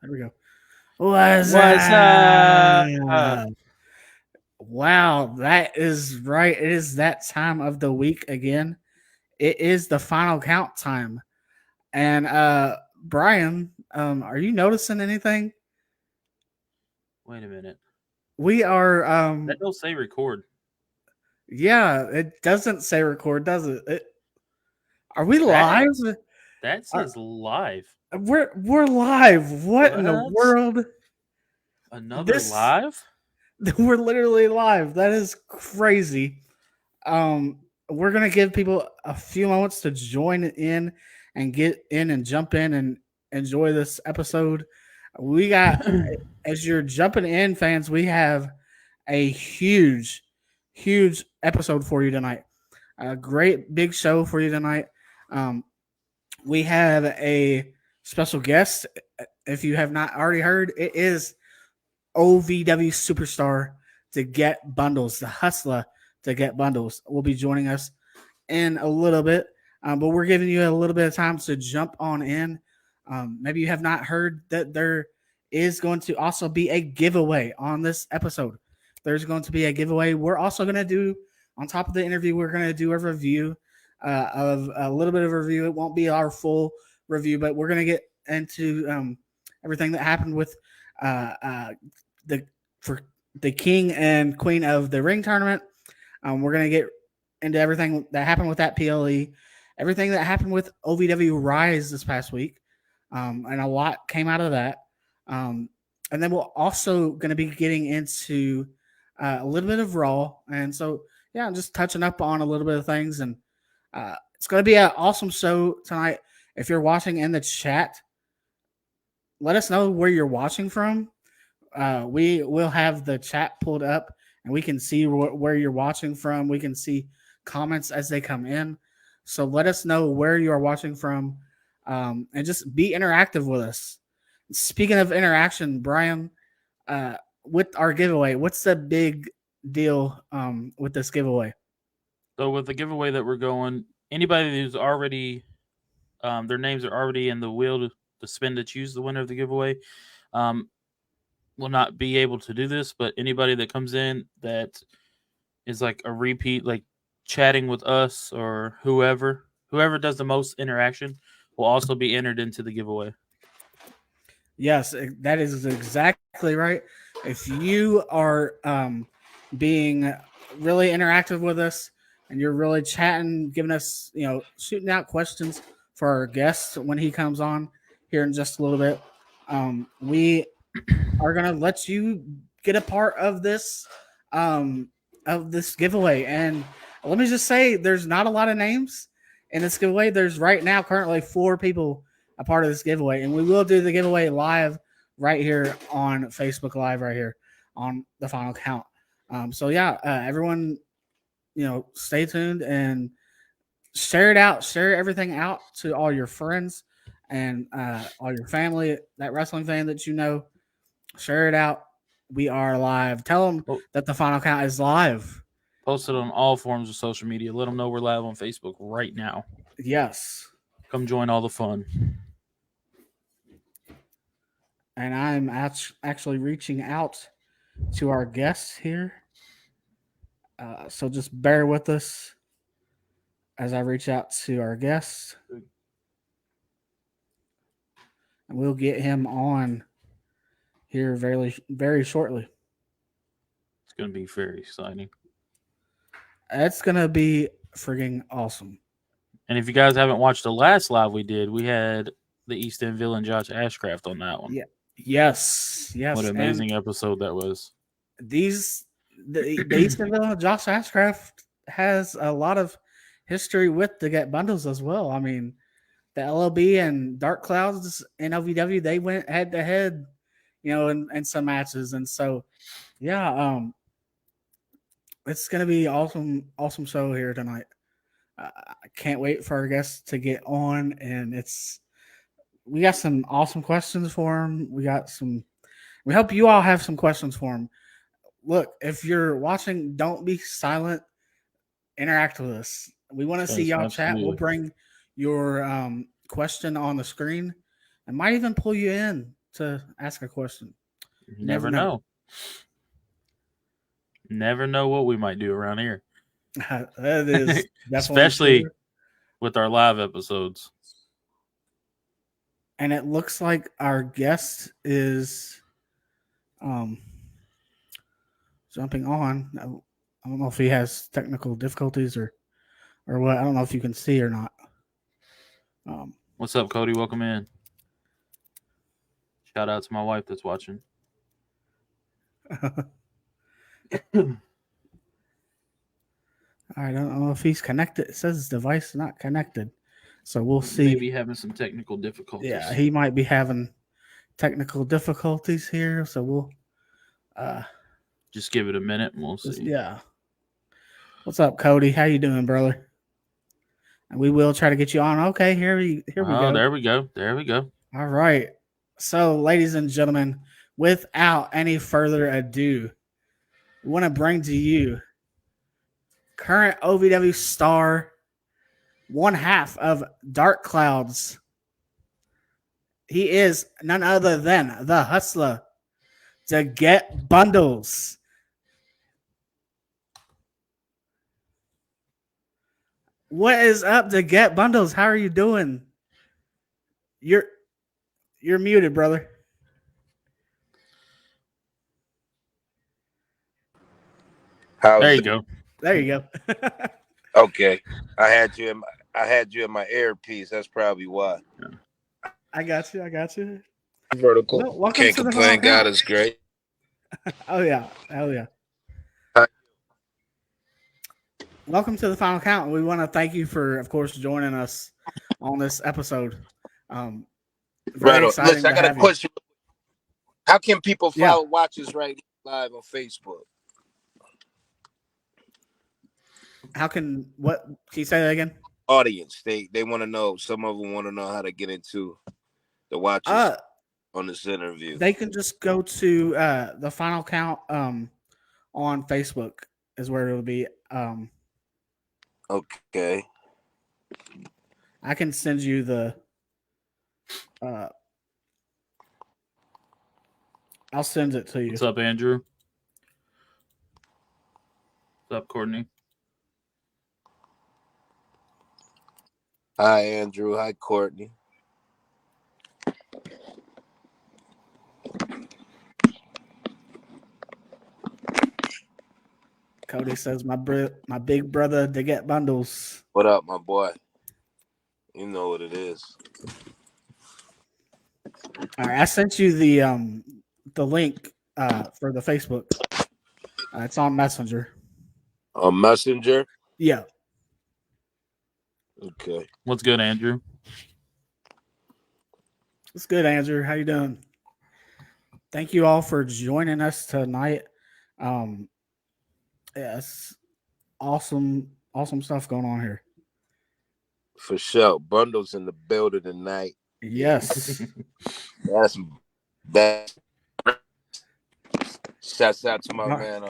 There we go. What's What's up? up? Wow, that is right. It is that time of the week again. It is the final count time. And Brian, are you noticing anything? Wait a minute. We are That don't say record. yeah, it doesn't say record, does it? Are we That live? that Are, says live. we're live. What in the What? world? Another This live? we're literally live. That is crazy. Um, we're gonna give people a few moments to join in and get in and jump in and enjoy this episode. We got as you're jumping in, fans. We have a huge episode for you tonight. A great big show for you tonight. Um, we have a special guest. If you have not already heard, it is OVW Superstar Deget Bundlez, the Hustla Deget Bundlez, will be joining us in a little bit. But we're giving you a little bit of time to jump on in. Maybe you have not heard that there is going to also be a giveaway on this episode. There's going to be a giveaway. We're also going to do, on top of the interview, we're going to do a review of a little bit of a review. It won't be our full review, but we're going to get into everything that happened with uh, uh, the for the king and queen of the ring tournament. We're going to get into everything that happened with that PLE, everything that happened with OVW Rise this past week, and a lot came out of that. Um, and then we're also going to be getting into a little bit of Raw, and so yeah, I'm just touching up on a little bit of things, and it's going to be an awesome show tonight. If you're watching in the chat, let us know where you're watching from. We will have the chat pulled up and we can see where you're watching from. We can see comments as they come in. So let us know where you are watching from, and just be interactive with us. Speaking of interaction, Brian, uh, with our giveaway, what's the big deal with this giveaway? So with the giveaway that we're going, anybody who's already their names are already in the wheel to spin to choose the winner of the giveaway, um, will not be able to do this. But anybody that comes in that is like a repeat, like chatting with us or whoever does the most interaction will also be entered into the giveaway. Yes, that is exactly right. If you are being really interactive with us and you're really chatting, giving us, shooting out questions for our guest when he comes on here in just a little bit, we are gonna let you get a part um, of this giveaway. And let me just say, there's not a lot of names in this giveaway. There's right now currently 4 people a part of this giveaway, and we will do the giveaway live right here on Facebook Live, right here on the final count. So yeah, everyone, stay tuned and share it out, share everything out to all your friends and all your family, that wrestling fan that you know. Share it out. We are live. Tell them Po- that the final count is live. Post it on all forms of social media. Let them know we're live on Facebook right now. Yes. Come join all the fun. And I'm actually reaching out to our guests here. So just bear with us as I reach out to our guest, and we'll get him on here very shortly. It's going to be very exciting. It's gonna be frigging awesome. And if you guys haven't watched the last live we did, we had the East End villain Josh Ashcraft on that one. Yeah. Yes. What Yes. an And amazing episode that was. these the Eastonville Josh Ashcraft has a lot of history with the Get Bundles as well. I mean, the LOB and Dark Clouds and OVW, they went head to head, in some matches. And so, yeah, it's gonna be awesome show here tonight. I can't wait for our guests to get on, and we got some awesome questions for him. We hope you all have some questions for him. Look, if you're watching, don't be silent. Interact with us. We want to see Yes, y'all chat. We'll absolutely. bring your question on the screen and might even pull you in. to ask a question. You never know. Never know what we might do around here. That is definitely Especially true. with our live episodes. And it looks like our guest is um jumping on. I don't know if he has technical difficulties or what. I don't know if you can see or not. Um, What's up, Cody? Welcome in. Shout out to my wife that's watching. I don't know if he's connected. It says his device is not connected, so we'll see. Maybe having some technical difficulties. Yeah, he might be having technical difficulties here, so we'll just give it a minute and we'll see. Yeah. What's up, Cody? How you doing, brother? And we will try to get you on. Okay, here we go. There we go. There we go. All right. So, ladies and gentlemen, without any further ado, we want to bring to you current OVW star, one half of Dark Clouds. He is none other than the Hustla, Deget Bundlez. What is up, Deget Bundlez? How are you doing? You're muted, brother. There you go. There you go. Okay, I had you in my earpiece. That's probably why. I got you. Vertical. Well, welcome Can't to the complain. Final God Count. is great. Oh yeah, hell yeah. Hi. Welcome to the Final Count. We want to thank you for, of course, joining us on this episode. Very exciting. Listen, I got a question. How can people watch us right live on Facebook? How can what? Can you say that again? Audience, they want to know. Some of them want to know how to get into the watches on this interview. They can just go to the Final Count on Facebook is where it'll be. Okay. I can send you the. I'll send it to you. What's up, Andrew? What's up, Courtney? Hi, Andrew. Hi, Courtney. Cody says, my big brother, Deget Bundlez. What up, my boy? You know what it is. All right, I sent you the link for the Facebook. It's on Messenger. On Messenger? Yeah. Okay. What's good, Andrew? What's good, Andrew? How you doing? Thank you all for joining us tonight. It's awesome stuff going on here. For sure. Bundles in the building tonight. Yes. That's shouts out to my man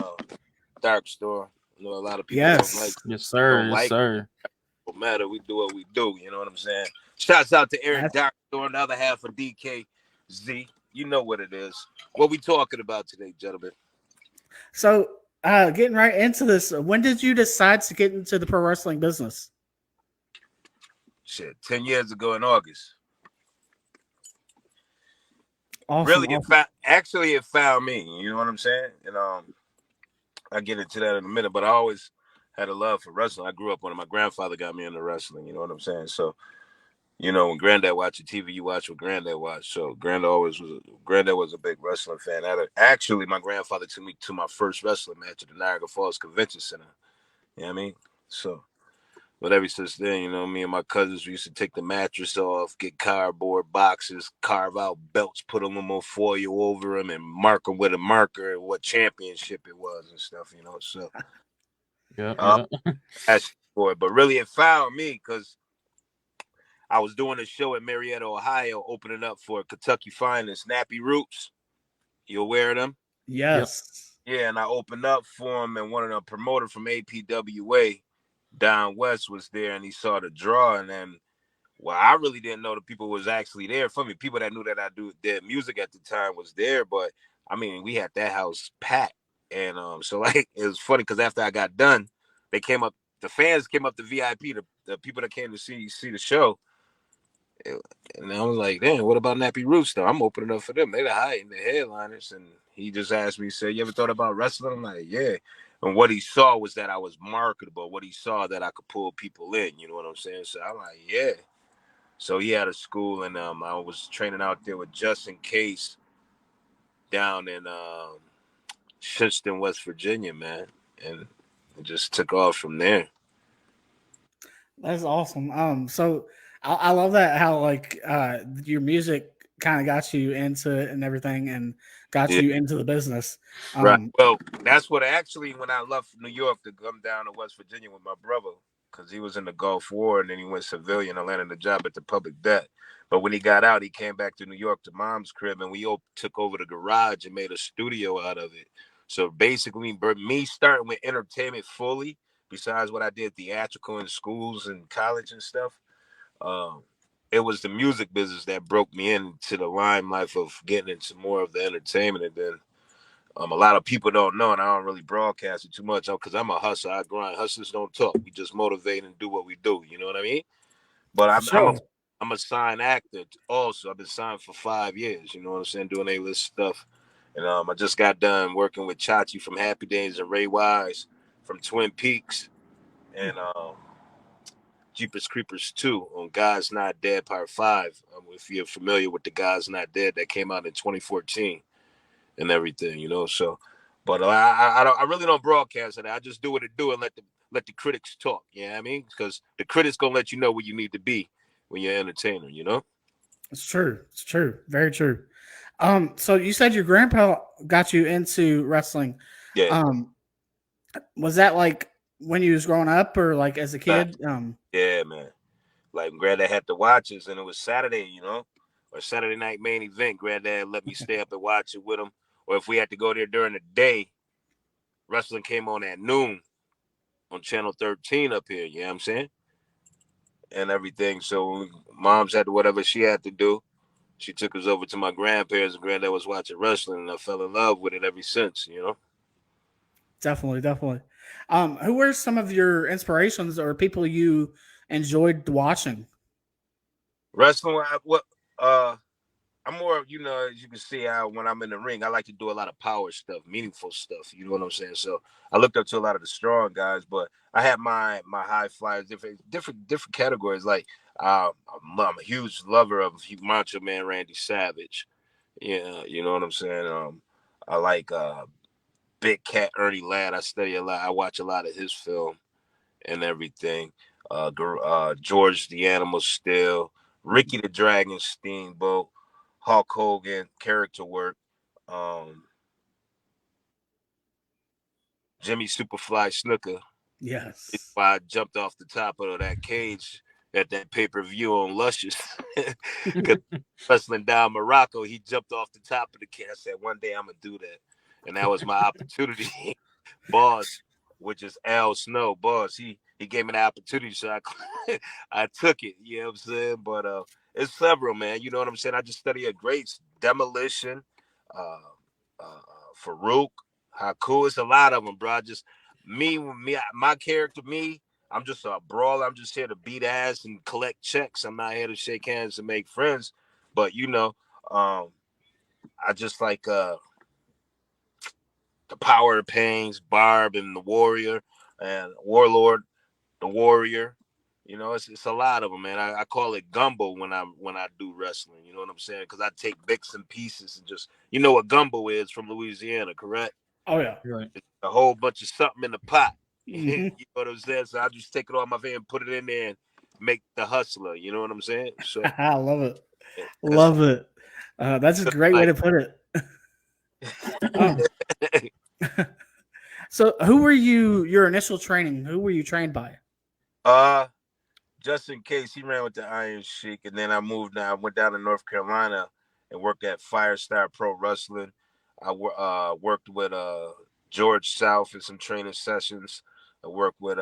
Dark Store. I know a lot of people don't like. Yes, sir. Yes, sir. No matter, we do what we do. You know what I'm saying? Shouts out to Eric Dark Store, another half of DKZ. You know what it is. What we talking about today, gentlemen? So, getting right into this, when did you decide to get into the pro wrestling business? Shit, 10 years ago in August. Awesome, really, it found me. You know what I'm saying? And I'll get into that in a minute, but I always had a love for wrestling. I grew up when my grandfather got me into wrestling. You know what I'm saying? So, you know, when Granddad watched TV, you watch what Granddad watched. So Granddad was a big wrestling fan. Actually, my grandfather took me to my first wrestling match at the Niagara Falls Convention Center. You know what I mean? So, but ever since then, you know, me and my cousins, we used to take the mattress off, get cardboard boxes, carve out belts, put them on foil over them, and mark them with a marker and what championship it was and stuff, you know. So, yeah. That's for it. But really, it found me because I was doing a show in Marietta, Ohio, opening up for Kentucky Finest, Snappy Roots. You aware of them? Yes. Yep. Yeah, and I opened up for him, and one of the promoter from APWA down west was there, and he saw the draw, and then Well, I really didn't know the people was actually there for me. People that knew that I did music at the time was there, but I mean, we had that house packed, and so like it was funny because after I got done, they came up. The fans came up to VIP, the people that came to see the show, and I was like, "Damn, what about Nappy Roots though? I'm opening up for them. They the high the headliners." And he just asked me, "Said you ever thought about wrestling?" I'm like, "Yeah." And what he saw was that I was marketable. What he saw that I could pull people in. You know what I'm saying? So I'm like, "Yeah." So he had a school, and I was training out there with Just in Case down in Shinston, West Virginia, man, and it just took off from there. That's awesome. So I love that how like your music kind of got you into it and everything, and got Yeah, you into the business. right. Um, Well, that's what actually when I left New York to come down to West Virginia with my brother, because he was in the Gulf War and then he went civilian and landed a job at the public debt. But when he got out, he came back to New York to mom's crib, and we took over the garage and made a studio out of it. So basically, me starting with entertainment fully, besides what I did theatrical in schools and college and stuff, um, it was the music business that broke me into the limelight of getting into more of the entertainment. And then a lot of people don't know, and I don't really broadcast it too much because I'm a hustler. I grind. Hustlers don't talk. We just motivate and do what we do. You know what I mean? But for sure. I'm a signed actor also. I've been signed for 5 years. You know what I'm saying? Doing A-list stuff. And I just got done working with Chachi from Happy Days and Ray Wise from Twin Peaks and Jeepers Creepers 2 on God's Not Dead Part 5. If you're familiar with the God's Not Dead that came out in 2014 and everything, you know. So, but I really don't broadcast it. I just do what it do and let the critics talk. You know what I mean? Because the critics gonna let you know where you need to be when you're an entertainer. You know? It's true. It's true. Very true. So you said your grandpa got you into wrestling. Yeah. Um, was that like when you was growing up or like as a kid? Yeah, man. Like Granddad had the watches, and it was Saturday, you know, or Saturday night main event. Granddad let me stay up and watch it with him. Or if we had to go there during the day, wrestling came on at noon on Channel 13 up here. You know what I'm saying? And everything. So mom's had to whatever she had to do. She took us over to my grandparents, and Granddad was watching wrestling, and I fell in love with it ever since. You know, Definitely, definitely. Who were some of your inspirations or people you enjoyed watching? wrestling. What? Uh, I'm more, you know, as you can see, when I'm in the ring, I like to do a lot of power stuff, meaningful stuff. You know what I'm saying? So I looked up to a lot of the strong guys, but I had my high flyers, different categories. Like I'm a huge lover of Macho Man Randy Savage. Yeah, you know what I'm saying. I like Big Cat Ernie Ladd. I study a lot. I watch a lot of his film and everything. George the Animal Steel, Ricky the Dragon Steamboat, Hulk Hogan, character work, um, Jimmy Superfly Snooker. Yes. Why I jumped off the top of that cage at that pay-per-view on Luscious. Because wrestling down Morocco, he jumped off the top of the cage. I said, one day I'm going to do that. And that was my opportunity. Boss, which is Al Snow, boss, he gave me the opportunity, so I took it. You know what I'm saying? But it's several, man. You know what I'm saying? I just study a greats, Demolition, uh, Farouk, Haku. It's a lot of them, bro. I just my character, me. I'm just a brawler. I'm just here to beat ass and collect checks. I'm not here to shake hands and make friends. But you know, um, I just like the Power of Pains, Barb, and the Warrior, and Warlord, the Warrior. You know, it's a lot of them, man. I call it gumbo when I do wrestling. You know what I'm saying? Because I take bits and pieces and just you know what gumbo is from Louisiana, correct? Oh yeah. Right. It's a whole bunch of something in the pot. You know Hmm. what I'm saying? So I just take it all my van and put it in there and make the hustler. You know what I'm saying? So I love it. that's Love it. That's a great way like to put it. Um, so who were you? Your initial training? Who were you trained by? uh just in case he ran with the Iron Sheik, and then I moved down. I went down to North Carolina and worked at Firestar Pro Wrestling. I worked with George South in some training sessions. I worked with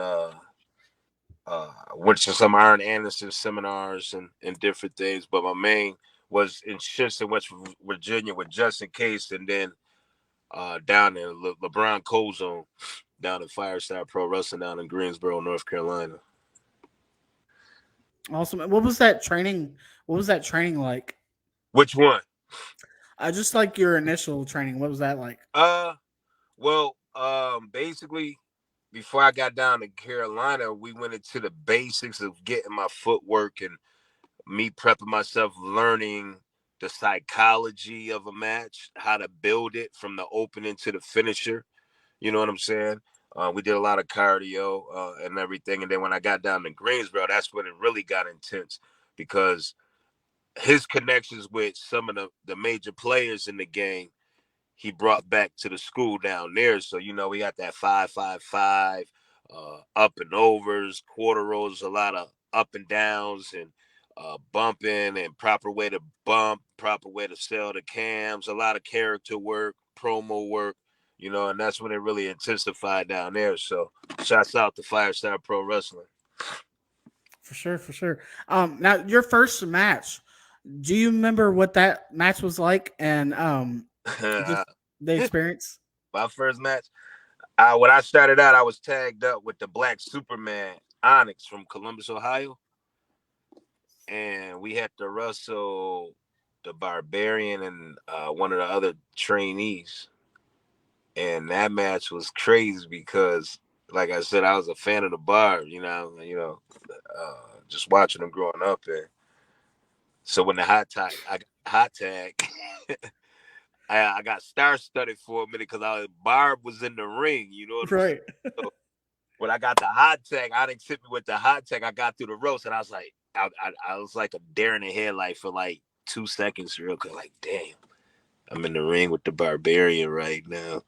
went to some Iron Anderson seminars and different things, but my main was in shifts in West Virginia with Justin Case, and then down in LeBron Cozone down in Firestar Pro Wrestling down in Greensboro, North Carolina. Awesome. What was that training? What was that training like? Which one? Just like your initial training. What was that like? Well, basically, before I got down to Carolina, we went into the basics of getting my footwork and me prepping myself, learning the psychology of a match, how to build it from the opening to the finisher. You know what I'm saying? We did a lot of cardio and everything. And then when I got down to Greensboro, that's when it really got intense because his connections with some of the major players in the game, he brought back to the school down there. So, we got that 5-5-5, up and overs, quarter rolls, a lot of up and downs and bumping and proper way to bump, proper way to sell the cams, a lot of character work, promo work, and that's when it really intensified down there. So shouts out to Firestar Pro Wrestling. For sure, for sure. Now your first match. Do you remember what that match was like and just the experience? My first match, when I started out, I was tagged up with the Black Superman Onyx from Columbus, Ohio, and we had to wrestle the Barbarian and one of the other trainees. And that match was crazy because, like I said, I was a fan of the Bar. Just watching them growing up, and so when I got hot tag, I got star studded for a minute because Barb was in the ring. You know what I'm saying? Right. So when I got the hot tag, I didn't tip me with the hot tag. I got through the ropes, and I was like, I was like a deer in the headlight for like 2 seconds, real quick. Like, damn, I'm in the ring with the Barbarian right now.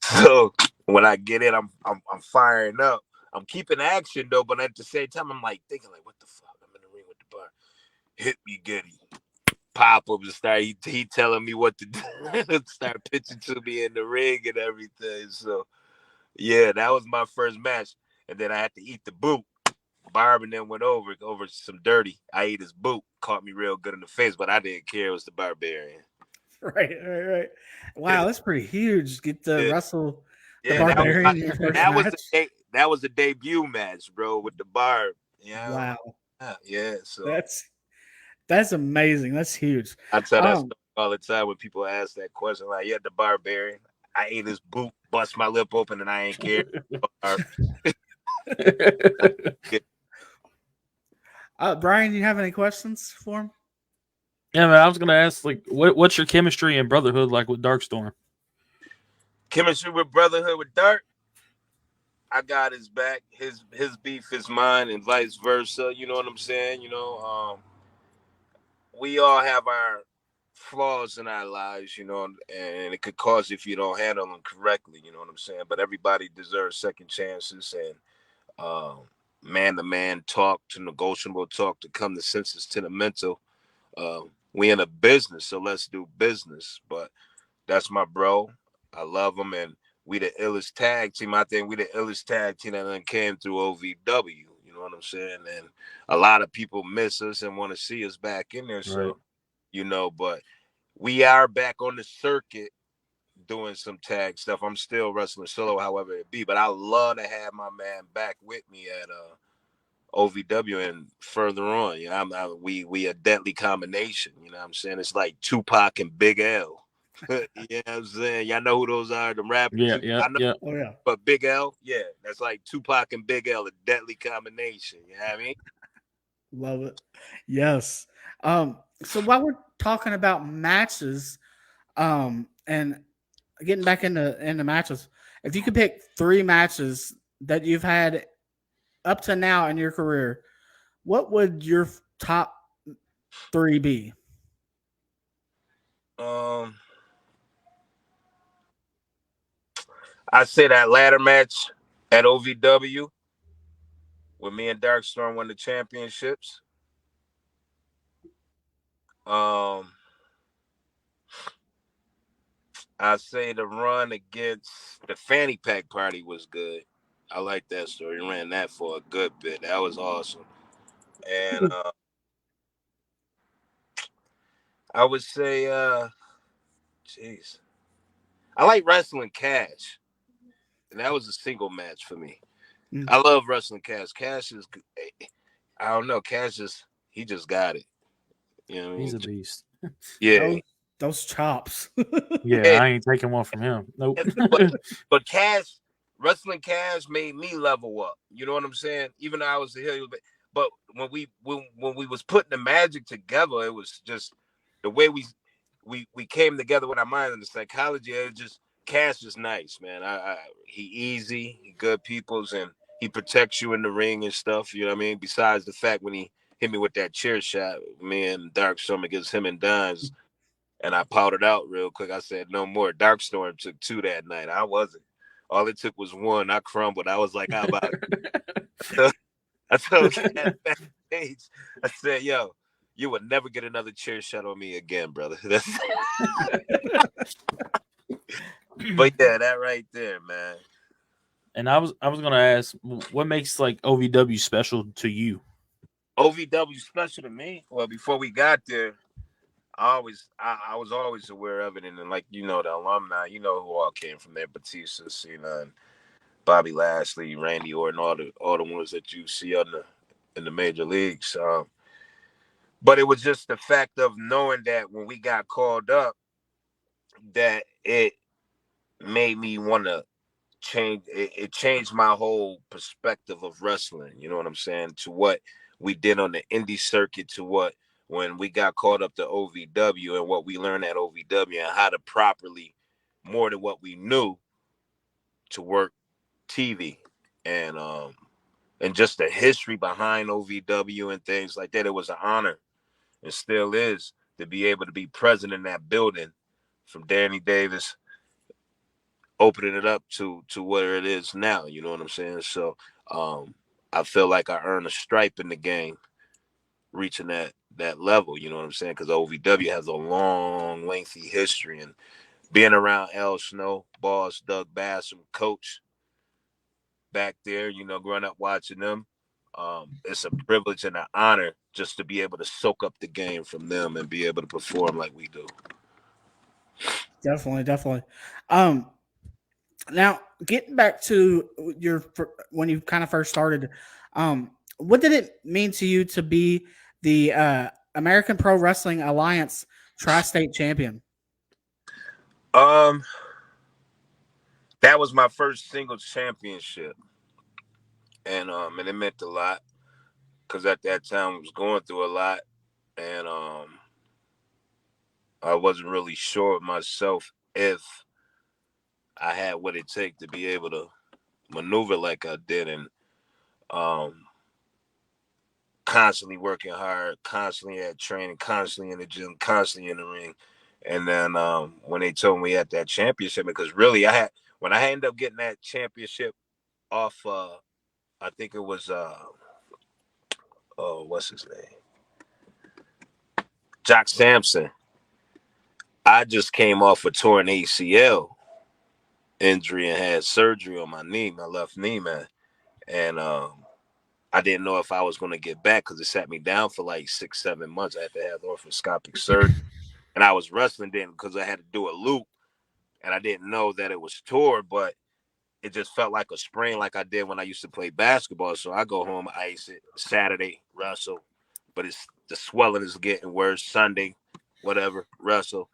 So when I get in, I'm firing up. I'm keeping action though, but at the same time, I'm like thinking, like, what the fuck? I'm in the ring with the Bar. Hit me, Getty. Pop up and start. He telling me what to do. Start pitching to me in the ring and everything. So yeah, that was my first match, and then I had to eat the boot. Barb and then went over some dirty. I ate his boot, caught me real good in the face, but I didn't care. It was the Barbarian. Right, right, right. Wow, that's pretty huge. Get to Yeah, wrestle the yeah, Barbarian in your first match. that was a debut match, bro, with the Barb. Yeah, Wow, yeah. So that's that's amazing. That's huge. I tell that Um, story all the time when people ask that question, like, yeah, the Barbarian. I ate his boot, bust my lip open, and I ain't care. Brian, you have any questions for him? Yeah, man. I was gonna ask, like, what's your chemistry and brotherhood like with Darkstorm? Chemistry with Brotherhood with Dark. I got his back. His beef is mine, and vice versa. You know what I'm saying? We all have our flaws in our lives, and it could cause if you don't handle them correctly. You know what I'm saying? But everybody deserves second chances and man to man talk, to negotiable talk, to come to senses, to the mental. We in a business, so let's do business. But that's my bro. I love him, and we the illest tag team. I think we the illest tag team that then came through OVW. You know what I'm saying? And a lot of people miss us and want to see us back in there. Right. So, but we are back on the circuit doing some tag stuff. I'm still wrestling solo, however it be. But I love to have my man back with me at OVW and further on. We a deadly combination. You know what I'm saying? It's like Tupac and Big L. You know what I'm saying? Y'all know who those are, the rappers. Yeah, yeah, I know, yeah. Oh yeah, but Big L, yeah, that's like Tupac and Big L, a deadly combination. You know what I mean? love it. Yes. So while we're talking about matches, and getting back into matches, if you could pick three matches that you've had up to now in your career, what would your top three be? Um, I say that ladder match at OVW where me and Darkstorm won the championships. Um, I say the run against the Fanny Pack Party was good. I like that story. He ran that for a good bit. That was awesome. And I would say, jeez, I like wrestling Cash, and that was a single match for me. Mm. I love wrestling Cash. Cash is, I don't know, Cash just he just got it. You know what I He's mean? a beast. Yeah, Those chops. Yeah, yeah. I ain't taking one from him. Nope. But but Cash, wrestling Cash made me level up. You know what I'm saying? Even though I was a heel, but when we was putting the magic together, it was just the way we came together with our mind and the psychology. It just Cash is nice, man. He easy, he good peoples, and he protects you in the ring and stuff. You know what I mean? Besides the fact when he hit me with that chair shot, me and Dark Storm against him and Don's, and I powdered out real quick. I said no more. Dark Storm took 2 that night. I wasn't. All it took was 1. I crumbled. I was like, how about it? I told Cat backstage, I said, yo, you would never get another chair shot on me again, brother. But yeah, that right there, man. And I was gonna ask, what makes like OVW special to you? OVW special to me. Well, before we got there, I was always aware of it, and then, like, the alumni, who all came from there: Batista, Cena, and Bobby Lashley, Randy Orton, all the ones that you see in the major leagues. But it was just the fact of knowing that when we got called up, that it made me want to change. It changed my whole perspective of wrestling. You know what I'm saying? To what we did on the indie circuit, to what when we got called up to OVW, and what we learned at OVW, and how to properly, more than what we knew, to work TV, and and just the history behind OVW and things like that. It was an honor, and still is, to be able to be present in that building, from Danny Davis opening it up to where it is now. You know what I'm saying? So I feel like I earned a stripe in the game, reaching that level. You know what I'm saying? Because OVW has a long, lengthy history, and being around Al Snow, Boss, Doug Bassam, Coach back there, growing up watching them. It's a privilege and an honor just to be able to soak up the game from them and be able to perform like we do. Definitely, definitely. Um, Now, getting back to when you kind of first started, what did it mean to you to be the American Pro Wrestling Alliance Tri-State Champion? Um, that was my first singles championship, and it meant a lot because at that time I was going through a lot, and I wasn't really sure of myself if I had what it takes to be able to maneuver like I did, and um, constantly working hard, constantly at training, constantly in the gym, constantly in the ring. And then when they told me at that championship, because really when I ended up getting that championship off, I think it was oh, what's his name, Jock Sampson. I just came off a torn ACL injury and had surgery on my knee, my left knee, man. And I didn't know if I was going to get back because it sat me down for like 6, 7 months. I had to have orthoscopic surgery, and I was wrestling then because I had to do a loop, and I didn't know that it was tore, but it just felt like a sprain, like I did when I used to play basketball. So I go home, ice it, Saturday wrestle, but the swelling is getting worse. Sunday, whatever, wrestle.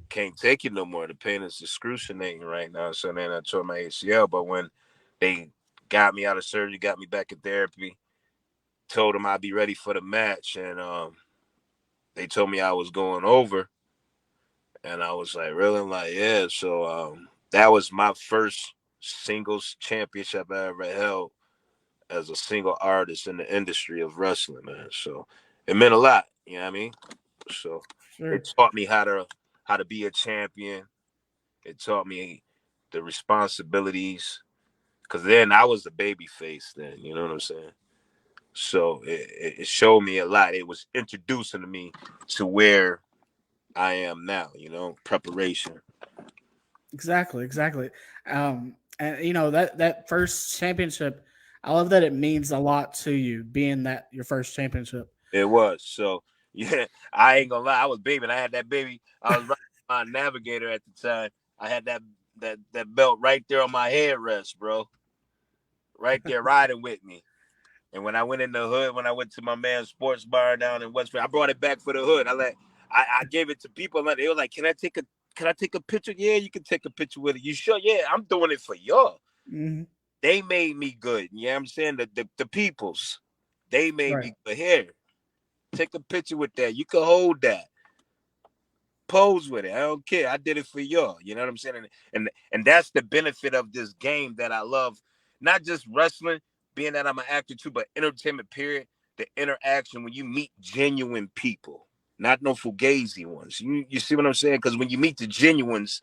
Can't take it no more. The pain is excruciating right now. So then I tore my ACL. But when they got me out of surgery, got me back in therapy, told them I'd be ready for the match, and they told me I was going over, and I was like, really? I'm like, yeah. So that was my first singles championship I ever held as a single artist in the industry of wrestling, man. So it meant a lot. You know what I mean? So Sure. it taught me how to be a champion. It taught me the responsibilities, because then I was the baby face. Then, you know what I'm saying? So it showed me a lot. It was introducing to me to where I am now. Preparation. Exactly, exactly. And that first championship, I love that it means a lot to you, being that your first championship. It was. So yeah, I ain't gonna lie. I was baby. I had that baby. I was riding my navigator at the time. I had that belt right there on my headrest, bro. Right there, riding with me. And when I went in the hood, when I went to my man's sports bar down in Westfield, I brought it back for the hood. I gave it to people. They were like, can I take a picture? Yeah, you can take a picture with it. You sure? Yeah, I'm doing it for y'all. Mm-hmm. They made me good. You know what I'm saying? The peoples, they made Right. me good. Here, take a picture with that. You can hold that. Pose with it. I don't care. I did it for y'all. You know what I'm saying? And that's the benefit of this game that I love. Not just wrestling, being that I'm an actor too, but entertainment period. The interaction when you meet genuine people, not no fugazi ones. You see what I'm saying? Because when you meet the genuines,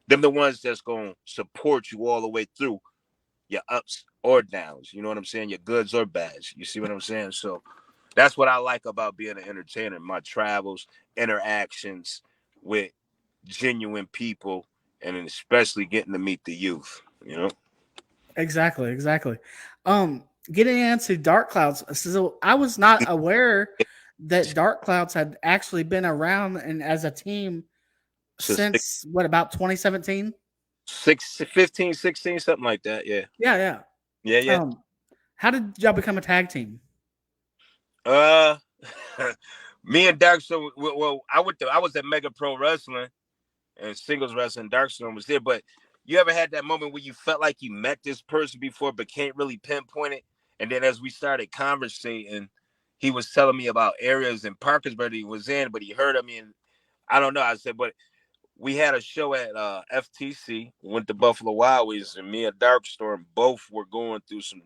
them the ones that's gonna support you all the way through your ups or downs. You know what I'm saying? Your goods or bads. You see what I'm saying? So that's what I like about being an entertainer. My travels, interactions with genuine people, and especially getting to meet the youth. You know, Exactly, exactly. Getting into Dark Clouds. So I was not aware that Dark Clouds had actually been around and as a team so since what, about 2017? 15, 16, something like that. Yeah, Yeah, yeah. yeah, yeah. How did y'all become a tag team? Uh, me and Darkstone. Well, I was at Mega Pro Wrestling and singles wrestling. Darkstone was there, but you ever had that moment where you felt like you met this person before, but can't really pinpoint it? And then as we started conversating, he was telling me about areas in Parkersburg he was in, but he heard of me, and I don't know. I said, but we had a show at FTC, went to Buffalo Wild Wings, and me and Darkstorm both were going through some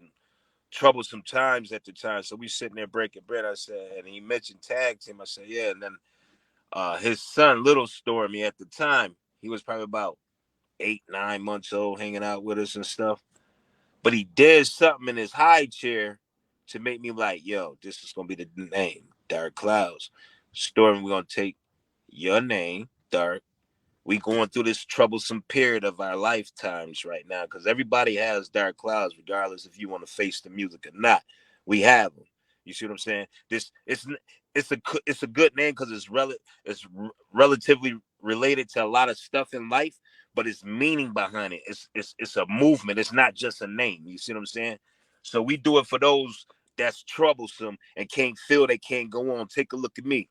troublesome times at the time. So we sitting there breaking bread. I said, and he mentioned tag team. I said, yeah. And then his son, Little Stormy, at the time, he was probably about 8, 9 months old, hanging out with us and stuff. But he did something in his high chair to make me like, yo, this is gonna be the name, Dark Clouds. Stormy, we're gonna take your name, Dark. We going through this troublesome period of our lifetimes right now because everybody has dark clouds, regardless if you want to face the music or not. We have them. You see what I'm saying? It's a good name because relatively related to a lot of stuff in life, but it's meaning behind it. It's a movement. It's not just a name. You see what I'm saying? So we do it for those that's troublesome and can't feel they can't go on. Take a look at me.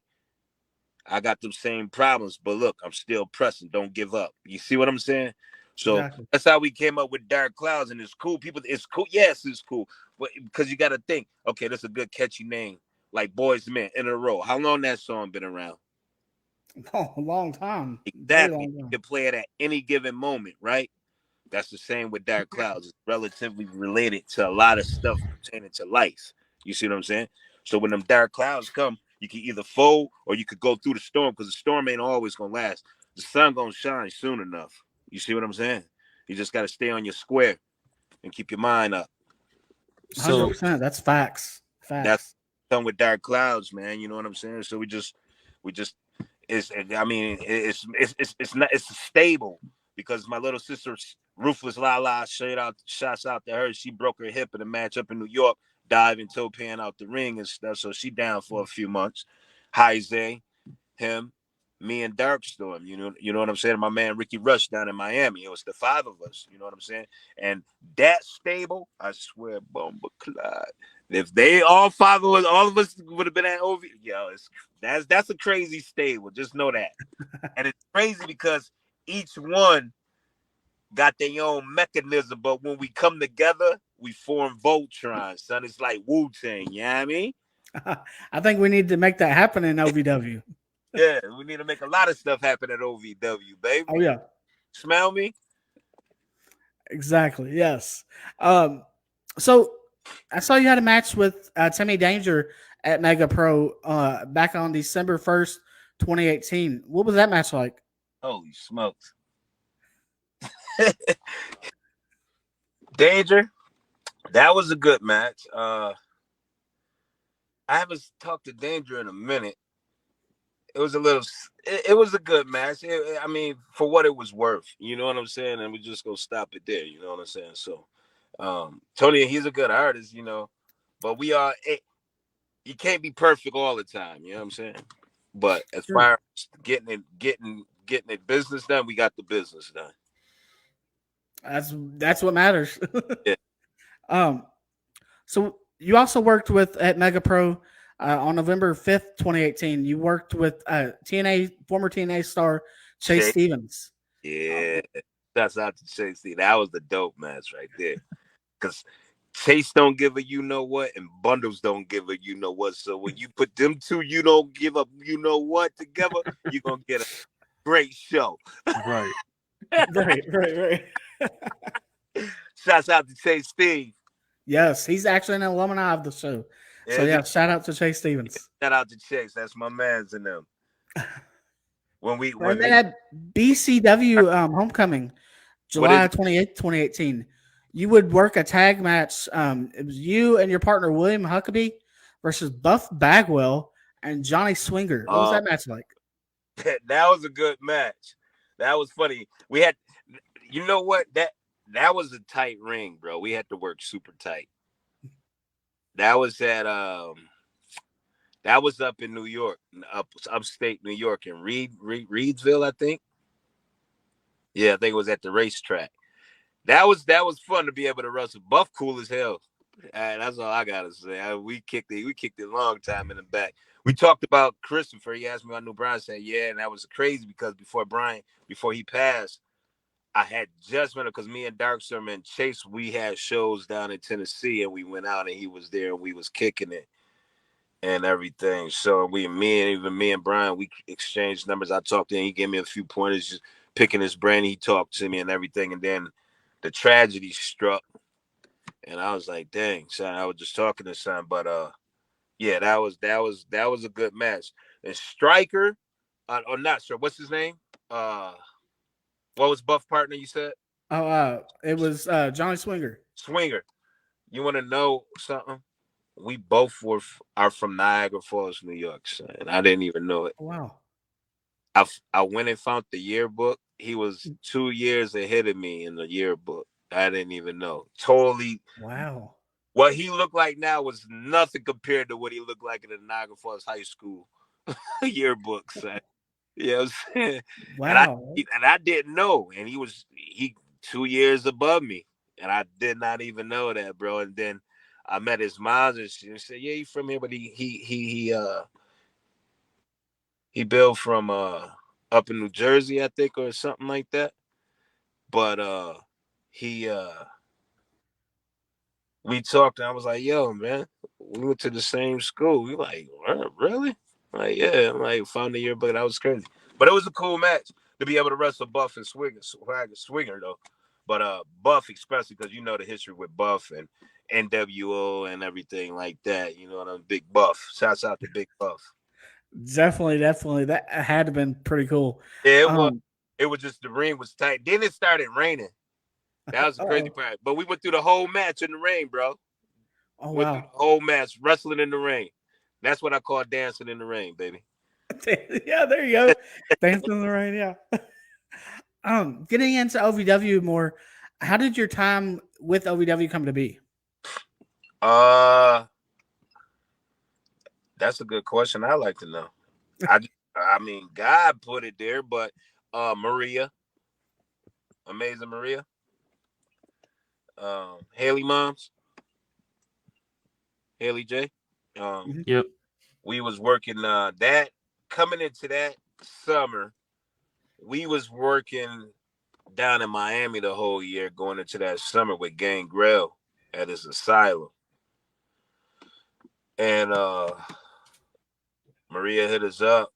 I got them same problems, but look, I'm still pressing. Don't give up. You see what I'm saying? So Exactly. that's how we came up with Dark Clouds, and it's cool. People, it's cool. Yes, it's cool, but because you got to think, okay, that's a good catchy name, like Boys Men in a Row. How long that song been around? Oh, a long time. Very Exactly. long time. You can play it at any given moment, right? That's the same with Dark Clouds. It's relatively related to a lot of stuff pertaining to life. You see what I'm saying? So when them dark clouds come, you can either fold or you could go through the storm because the storm ain't always gonna last. The sun gonna shine soon enough. You see what I'm saying? You just gotta stay on your square and keep your mind up. So 100%. That's facts. That's Facts. come with dark clouds, man. You know what I'm saying? So we just it's I mean it's not it's stable because my little sister Ruthless Lala shouts out to her. She broke her hip in a match up in New York, diving toe pan out the ring and stuff. So she down for a few months. Hi Zay, him, me and Darkstorm. You know what I'm saying? My man Ricky Rush down in Miami. It was the five of us. You know what I'm saying? And that stable, I swear, Bumba Clyde. If they all five of us, all of us would have been at OV. Yo, that's a crazy stable. Just know that. And it's crazy because each one got their own mechanism, but when we come together, we form Voltron, son. It's like Wu-Tang, you know what I mean? I think we need to make that happen in OVW. Yeah, we need to make a lot of stuff happen at OVW, Oh baby. yeah, Smell me? exactly. Yes. Um, so I saw you had a match with Timmy Danger at Mega Pro back on December 1st, 2018. What was that match like? Holy smokes. Danger, that was a good match. I haven't talked to Danger in a minute. it was a little. It was a good match. I mean, for what it was worth, you know what I'm saying. And we just gonna stop it there. You know what I'm saying. So, Tony, he's a good artist, you know, but we are. You can't be perfect all the time. You know what I'm saying. But as Sure. far as getting it business done, we got the business done. That's what matters. Yeah. um, so you also worked with at Mega Pro on November 5th, 2018. You worked with TNA former TNA star Chase Chase, Stevens. yeah, that's out to Chase. See, that was the dope match right there. Cause Chase don't give a you know what, and Bundles don't give a you know what. So when you put them two, you don't give up you know what together, you're gonna get a great show. Right. Right. Shouts out to Chase Steve. Yes, he's actually an alumni of the show. So Is yeah, it? shout out to Chase Stevens. Shout out to Chase. That's my man's in them. And When then they at BCW Homecoming, what is July 28th, 2018, you would work a tag match. It was you and your partner William Huckabee versus Buff Bagwell and Johnny Swinger. What was uh that match like? that was a good match. That was funny. We had you know what? That was a tight ring, bro. We had to work super tight. That was at that was up in New York, upstate New York in Reedsville, I think. Yeah, I think it was at the racetrack. That was fun to be able to wrestle. Buff cool as hell. That's all I gotta say. We kicked it. We kicked it a long time in the back. We talked about Christopher. He asked me I knew Brian. Said yeah, and that was crazy because before he passed, I had just met him because me and Darkstorm and Chase we had shows down in Tennessee, and we went out and he was there and we was kicking it and everything. So me and Brian, we exchanged numbers. I talked to him. He gave me a few pointers, just picking his brain. He talked to me and everything, and then the tragedy struck. And I was like, dang, son, I was just talking to son. But yeah, that was a good match. And Striker, or not sure, what's his name? Uh what was Buff partner you said? Oh, it was Johnny Swinger. Swinger. You want to know something? We both are from Niagara Falls, New York, son. And I didn't even know it. Oh, wow. I went and found the yearbook. He was 2 years ahead of me in the yearbook. I didn't even know. Totally Wow. what he looked like now was nothing compared to what he looked like in the Niagara Falls High School yearbook. Son. You know what I'm saying? And I Wow. and I didn't know. And he 2 years above me. And I did not even know that, bro. And then I met his mom and she said, yeah, he's from here, but he built from up in New Jersey, I think, or something like that. But he we talked and I was like, yo, man, we went to the same school. We like, what, really? Like, yeah, I'm like found the yearbook. That was crazy. But it was a cool match to be able to wrestle Buff and Swinger though. But Buff especially because you know the history with Buff and NWO and everything like that. You know what I'm Big Buff. Shouts out to Big Buff. Definitely. That had to been pretty cool. Yeah, it was. Um, It was just the ring was tight. Then it started raining. That was the crazy oh, part. But we went through the whole match in the rain, bro. oh Went through wow. the whole match wrestling in the rain. That's what I call dancing in the rain, baby. Yeah, there you go. Dancing in the rain. Yeah. Getting into OVW more. How did your time with OVW come to be? Uh, that's a good question. I like to know. I mean, God put it there, but Maria, amazing Maria, Haley moms, Haley J. Um, Mhm. Yep. we was working that coming into that summer. We was working down in Miami the whole year, going into that summer with Gangrel at his asylum, and Maria hit us up.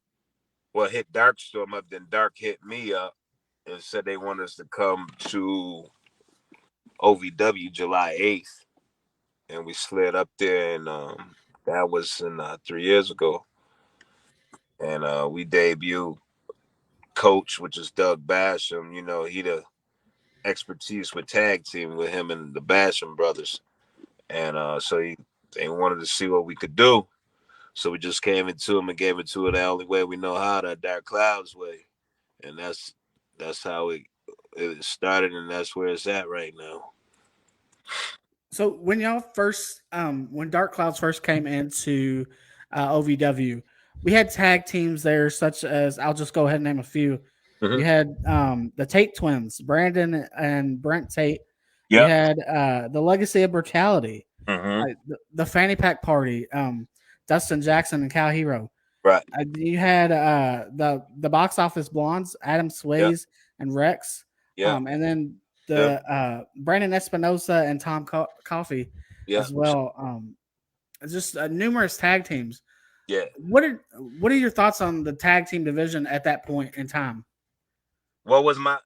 Well, hit Darkstorm up, then Dark hit me up and said they want us to come to OVW July 8th. And we slid up there, and that was 3 years ago. And we debuted Coach, which is Doug Basham. You know, he the expertise with tag team with him and the Basham brothers. And so they wanted to see what we could do. So we just came into him and gave it to her the only way we know how, the Dark Clouds way, and that's how it started, and that's where it's at right now. So when y'all first, when Dark Clouds first came into OVW, we had tag teams there, such as I'll just go ahead and name a few. You Mm-hmm. had the Tate twins, Brandon and Brent Tate. You Yep. had the Legacy of Brutality, Mm-hmm. the Fanny Pack Party, Dustin Jackson and Cal Hero. Right. You had the box office blondes, Adam Yep. Sways and Rex, Yep. and then Yep. the Brandon Espinosa and Tom Coffee Yep. as well. Just numerous tag teams. Yeah. What are your thoughts on the tag team division at that point in time? What was my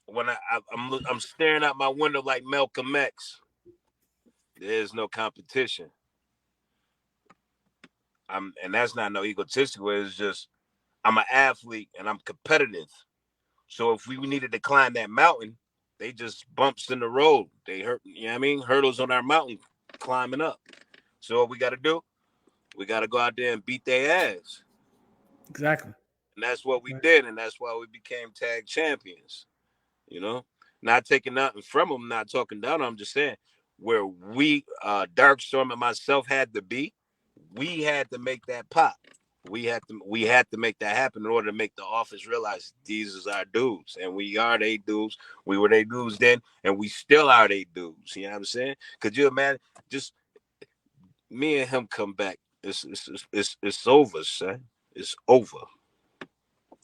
when I'm staring out my window like Malcolm X. There's no competition. And that's not no egotistical. It's just I'm an athlete and I'm competitive. So if we needed to climb that mountain, they just bumps in the road. They hurt, you know what I mean? Hurdles on our mountain climbing up. So what we got to do? We got to go out there and beat their ass. Exactly. And that's what we did. And that's why we became tag champions. You know, not taking nothing from them, not talking down. I'm just saying where we, Darkstorm and myself had to be, we had to make that pop. We had to make that happen in order to make the office realize these is our dudes, and we are they dudes. We were they dudes then, and we still are they dudes. You know what I'm saying? Could you imagine just me and him come back? It's over, son. It's over.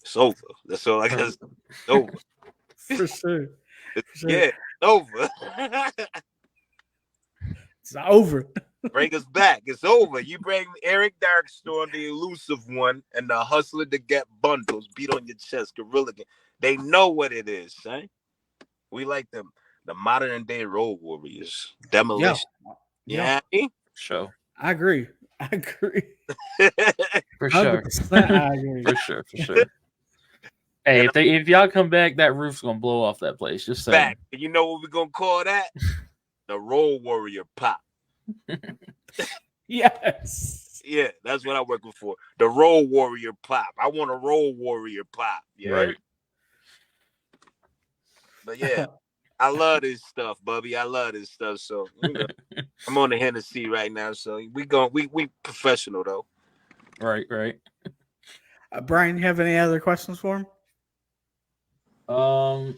It's over. That's all I got. It's over. For sure. Yeah, it's over. It's over. Bring us back. It's over. You bring Eric Darkstorm, the elusive one, and the Hustla Deget Bundlez, beat on your chest, gorilla. They know what it is, right? We like them, the modern day road warriors, demolition. Yeah. Yeah. Show. I agree. I agree. For sure. 100% I agree. For sure. For sure. Hey, if y'all come back, that roof's gonna blow off that place. Just saying. Back. And you know what we're gonna call that? The road warrior pop. Yes. Yeah, that's what I'm working for. The road warrior pop. I want a road warrior pop. Yeah. Right. But yeah, I love this stuff, Bubby. I love this stuff. So I'm on the Hennessy right now. So we professional though. Right. Brian, you have any other questions for him? Do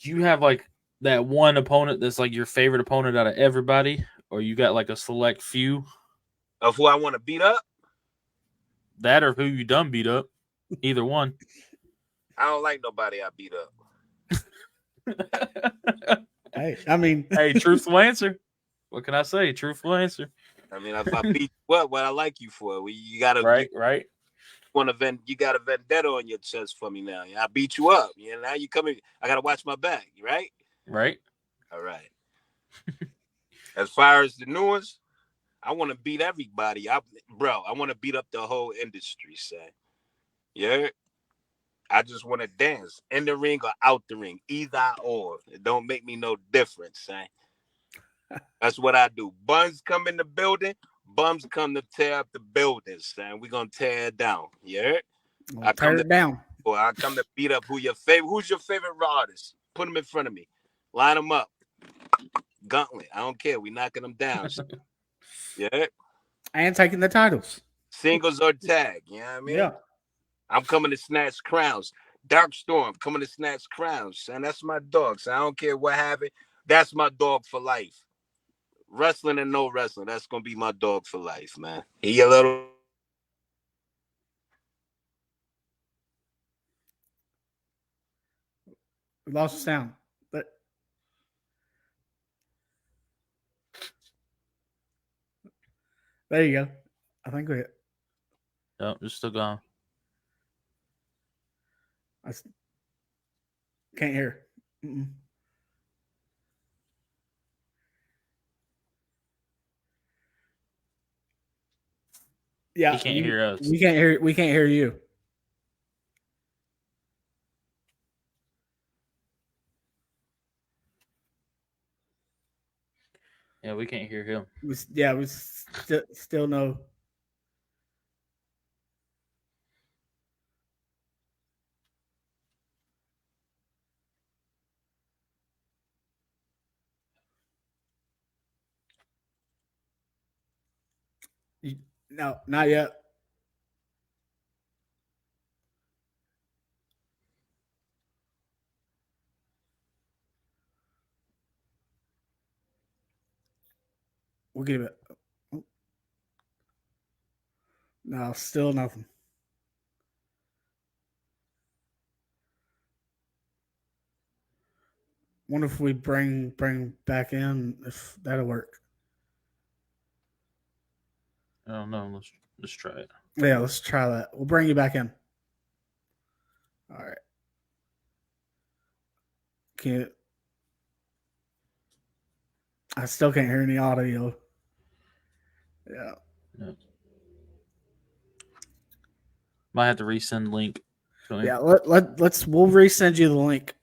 you have like that one opponent that's like your favorite opponent out of everybody, or you got like a select few of who I want to beat up? That or who you done beat up? Either one. I don't like nobody I beat up. Hey, truthful answer. What can I say? Truthful answer. I mean, if I beat what I like you for? You gotta right. You got a vendetta on your chest for me now. I beat you up. Now you coming. I gotta watch my back. Right. All right. As far as the new ones, I want to beat everybody. I want to beat up the whole industry, son. Yeah. I just want to dance in the ring or out the ring, either or. It don't make me no difference, son. That's what I do. Buns come in the building. Bums come to tear up the building, son. We're gonna tear it down. Yeah. I tear it down. Or I come to beat up who's your favorite artist? Put them in front of me. Line them up. Gauntlet. I don't care. We knocking them down. Yeah. And taking the titles. Singles or tag. You know what I mean? Yeah. I'm coming to snatch crowns. Darkstorm coming to snatch crowns. And that's my dog. So I don't care what happened. That's my dog for life. Wrestling and no wrestling. That's going to be my dog for life, man. He a little. We lost the sound. But there you go. I think we. No, just still gone. I can't hear. Mm-mm. Yeah, he can't hear us. We can't hear. We can't hear you. Yeah, we can't hear him. We still no. No, not yet. We'll give it. No, still nothing. Wonder if we bring back in if that'll work. I don't know. Let's try it. Yeah, let's try that. We'll bring you back in. All right. Can't. I still can't hear any audio. Yeah. No. Might have to resend link. Yeah. Let's. We'll resend you the link.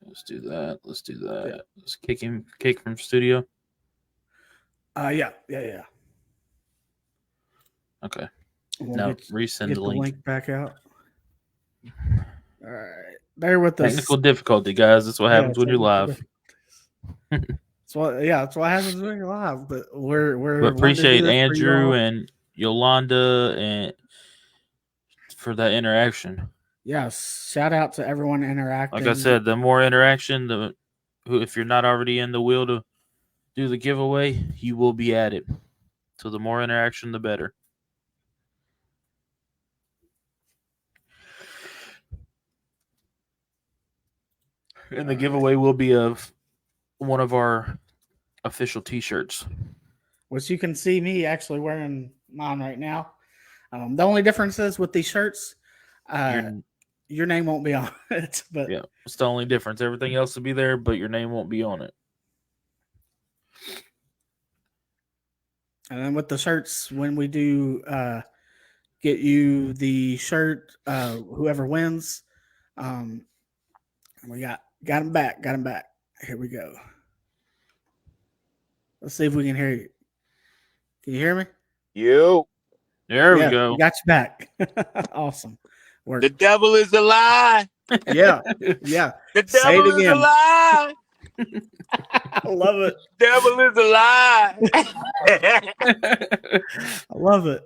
Let's do that. Yeah. Let's kick from studio. Yeah. Okay. We'll Now resend get the link. back out. All right. Bear with us. Technical difficulty, guys. That's what happens when you're live. That's what happens when you're live. But we're But appreciate Andrew and Yolanda and for that interaction. Yes, shout out to everyone interacting. Like I said, the more interaction, if you're not already in the wheel to do the giveaway, you will be added. So the more interaction, the better. And the giveaway will be of one of our official T-shirts, which you can see me actually wearing mine right now. The only difference is with these shirts, your name won't be on it. But yeah, it's the only difference. Everything else will be there, but your name won't be on it. And then with the shirts, when we do get you the shirt, whoever wins, we got him back. Here we go. Let's see if we can hear you. Can you hear me? There we go. We got you back. Awesome. Work. The devil is a lie. Yeah. The devil is a lie. I love it. The devil is a lie. I love it.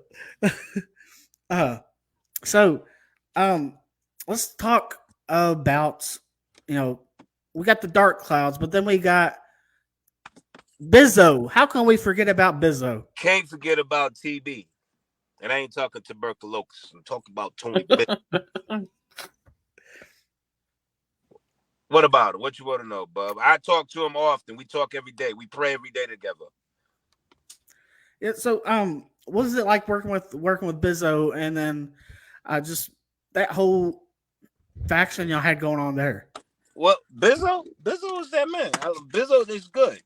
So let's talk about, we got the dark clouds, but then we got Bizzo. How can we forget about Bizzo? Can't forget about TB. And I ain't talking tuberculosis. I'm talking about Tony. What about it? What you want to know, bub? I talk to him often. We talk every day. We pray every day together. Yeah. So, what is it like working with Bizzo, and then just that whole faction y'all had going on there? Well, Bizzo is that man. Bizzo is good.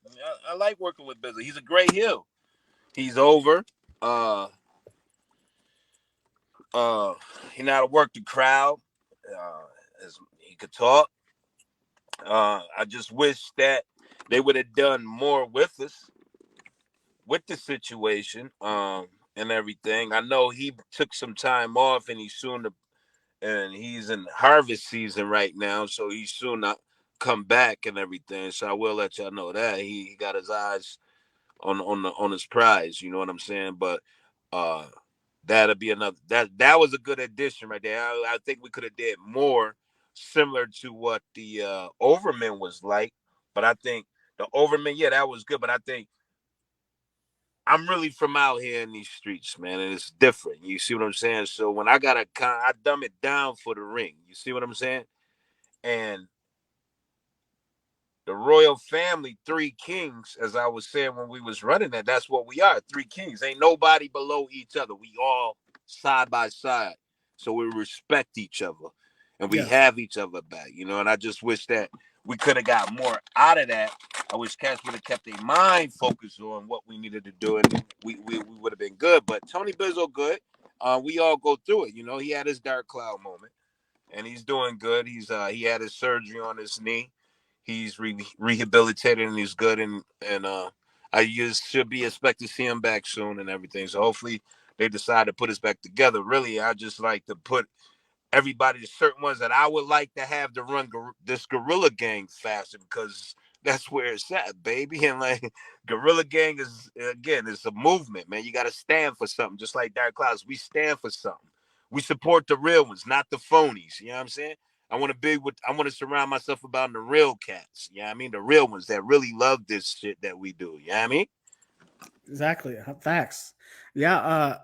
I like working with Bizzo. He's a great heel. He's over. He know how to work the crowd. He could talk. I just wish that they would have done more with us, with the situation, and everything. I know he took some time off, and he's in harvest season right now, so he's soon to come back and everything. So I will let y'all know that he got his eyes on his prize. You know what I'm saying? But that'll be another. That was a good addition right there. I think we could have did more, similar to what the Overman was like. But I think the Overman, that was good. But I think I'm really from out here in these streets, man, and it's different. You see what I'm saying? So when I dumb it down for the ring. You see what I'm saying? And the royal family, 3 kings, as I was saying when we was running that, that's what we are, 3 kings. Ain't nobody below each other. We all side by side. So we respect each other and we have each other back, and I just wish that we could have got more out of that. I wish cats would have kept their mind focused on what we needed to do, and we would have been good. But Tony Bizzo good. We all go through it. He had his dark cloud moment, and he's doing good. He had his surgery on his knee. He's rehabilitated and he's good, and I just should be expected to see him back soon and everything. So hopefully they decide to put us back together. Really, I just like to put everybody, the certain ones that I would like to have to run this Gorilla Gang faster, because That's where it's at, baby. And like Gorilla Gang is again, it's a movement, man. You got to stand for something, just like Dark Clouds. We stand for something. We support the real ones, not the phonies. You know what I'm saying? I want to surround myself about the real cats. You know what I mean? The real ones that really love this shit that we do. You know what I mean? Exactly. Facts. Yeah.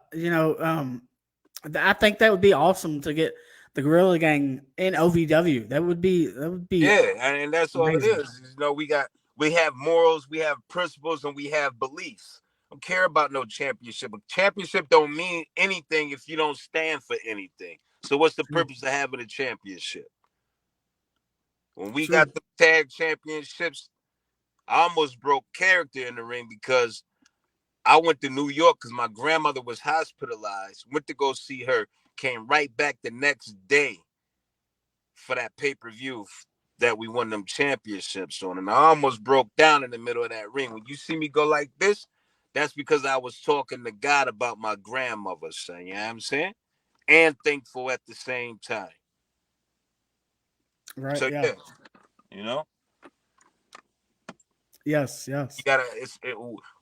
I think that would be awesome to get the Gorilla Gang in OVW. That would be Yeah, and that's all it amazing. is. You know, we have morals, we have principles, and we have beliefs. I don't care about no championship. A championship don't mean anything if you don't stand for anything. So what's the True. purpose of having a championship? When we got True. the tag championships, I almost broke character in the ring because I went to New York because my grandmother was hospitalized. Went to go see her. Came right back the next day for that pay-per-view that we won them championships on. And I almost broke down in the middle of that ring. When you see me go like this, that's because I was talking to God about my grandmother, son. You know what I'm saying? And thankful at the same time. Right. So Yeah. yeah, you know, Yes. you Yes. gotta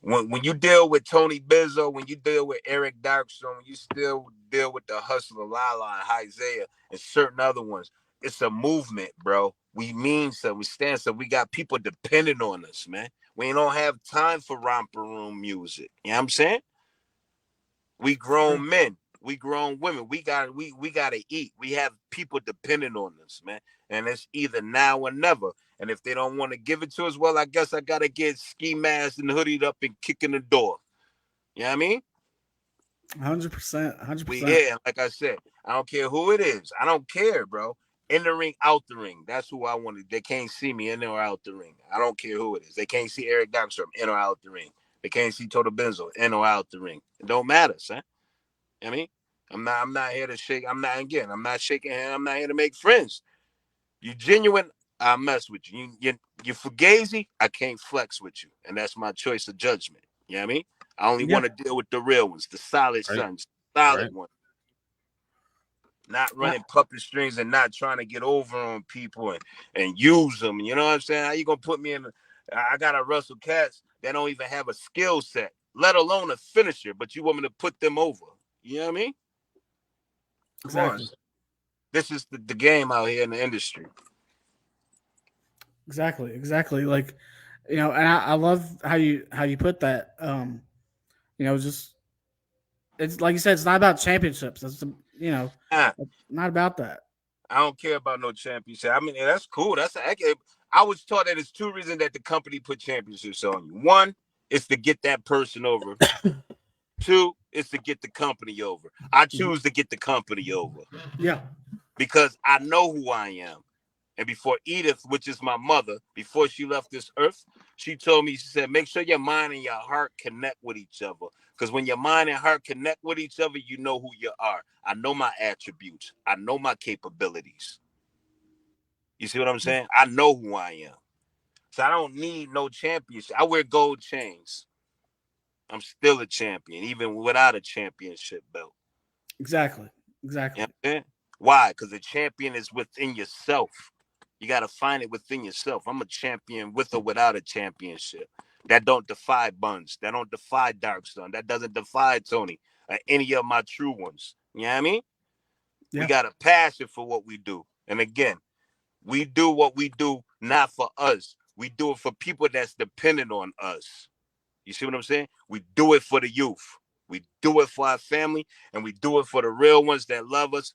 when you deal with Tony Bizzo, when you deal with Eric Darkstone, when you still deal with the Hustler Lala and Isaiah and certain other ones. It's a movement, bro. We mean so. We stand so. We got people depending on us, man. We don't have time for romper room music. You know what I'm saying? We True. grown men. We grown women. We gotta eat. We have people depending on us, man. And it's either now or never. And if they don't want to give it to us, well, I guess I gotta get ski masked and hoodied up and kick in the door. You know what I mean? 100%. hundred We percent. yeah, like I said, I don't care who it is. I don't care, bro. In the ring, out the ring. That's who I wanted. They can't see me in or out the ring. I don't care who it is. They can't see Eric Dockstrom in or out the ring. They can't see Toto Benzo in or out the ring. It don't matter, son. I mean, I'm not here to shake. I'm not shaking hands. I'm not here to make friends. You genuine, I mess with you. You fugazi, I can't flex with you. And that's my choice of judgment. You know what I mean? I only Yeah. want to deal with the real ones, the solid Right. sons, solid Right. ones. Not I, running puppet strings and not trying to get over on people and use them. You know what I'm saying? How you gonna put me in? I got a Russell Cats that don't even have a skill set, let alone a finisher. But you want me to put them over? You know what I mean? Come on, exactly. this is the game out here in the industry. Exactly. Exactly. Like, and I love how you put that. Just it's like you said, it's not about championships. Nah, Not about that. I don't care about no championship. I mean, that's cool. I was taught that there's two reasons that the company put championships on you. One is to get that person over. Two is to get the company over. I Mhm. choose to get the company over Yeah. because I know who I am. And before Edith, which is my mother, before she left this earth, she told me, she said, make sure your mind and your heart connect with each other. Because when your mind and heart connect with each other, you know who you are. I know my attributes. I know my capabilities. You see what I'm saying? I know who I am. So I don't need no championship. I wear gold chains. I'm still a champion, even without a championship belt. Exactly. You know Exactly. what I'm saying? Why? Because the champion is within yourself. You got to find it within yourself. I'm a champion with or without a championship. That don't defy Buns. That don't defy Darkstone. That doesn't defy Tony or any of my true ones. You know what I mean? We Yeah. got a passion for what we do. And again, we do what we do not for us. We do it for people that's dependent on us. You see what I'm saying? We do it for the youth. We do it for our family, and we do it for the real ones that love us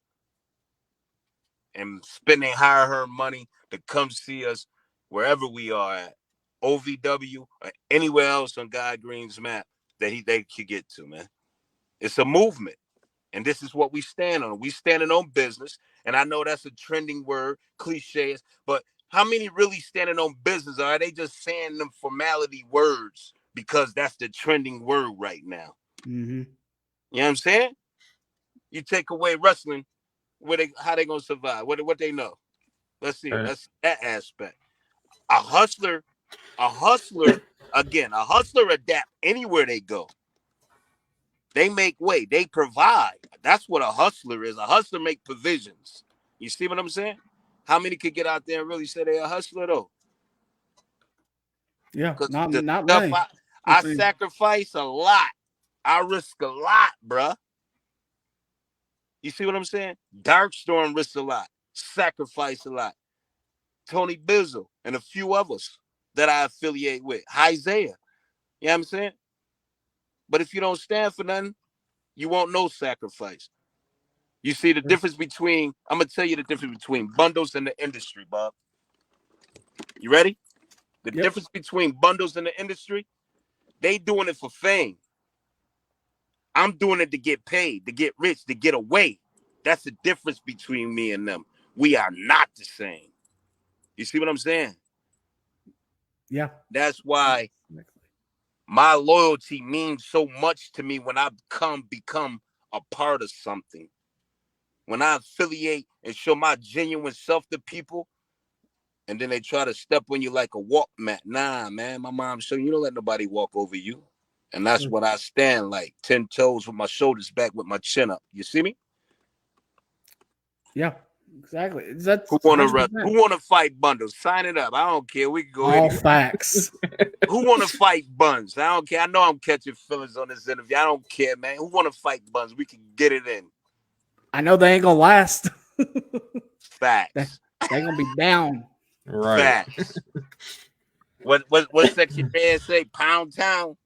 and spending higher earned money to come see us wherever we are at, OVW or anywhere else on God Green's map that they could get to, man. It's a movement. And this is what we stand on. We standing on business. And I know that's a trending word, cliches, but how many really standing on business? Or are they just saying them formality words because that's the trending word right now? Mm-hmm. You know what I'm saying? You take away wrestling, how they gonna survive? What they know? Let's see. Right. Let's that aspect. A hustler, a hustler, again, a hustler adapt anywhere they go. They make way. They provide. That's what a hustler is. A hustler make provisions. You see what I'm saying? How many could get out there and really say they're a hustler though? Yeah, Because not the not stuff many. I sacrifice a lot. I risk a lot, bruh. You see what I'm saying? Darkstorm risks a lot, sacrifice a lot. Tony Bizzle and a few others that I affiliate with. Isaiah. You know what I'm saying? But if you don't stand for nothing, you won't know sacrifice. You see the difference between, I'm going to tell you the difference between bundles in the industry, Bob. You ready? The difference between bundles in the industry, they doing it for fame. I'm doing it to get paid, to get rich, to get away. That's the difference between me and them. We are not the same. You see what I'm saying? Yeah. That's why my loyalty means so much to me when I become a part of something. When I affiliate and show my genuine self to people, and then they try to step on you like a walk mat. Nah, man, my mom showed you don't let nobody walk over you. And that's what I stand like, 10 toes with my shoulders back with my chin up. You see me? Yeah, exactly. That's Who 100%. wanna fight bundles? Sign it up. I don't care. We can go All anywhere. facts. Who wanna fight buns? I don't care. I know I'm catching feelings on this interview. I don't care, man. Who wanna fight buns? We can get it in. I know they ain't gonna last. Facts. They gonna be down. Right. Facts. What section man say? Pound town.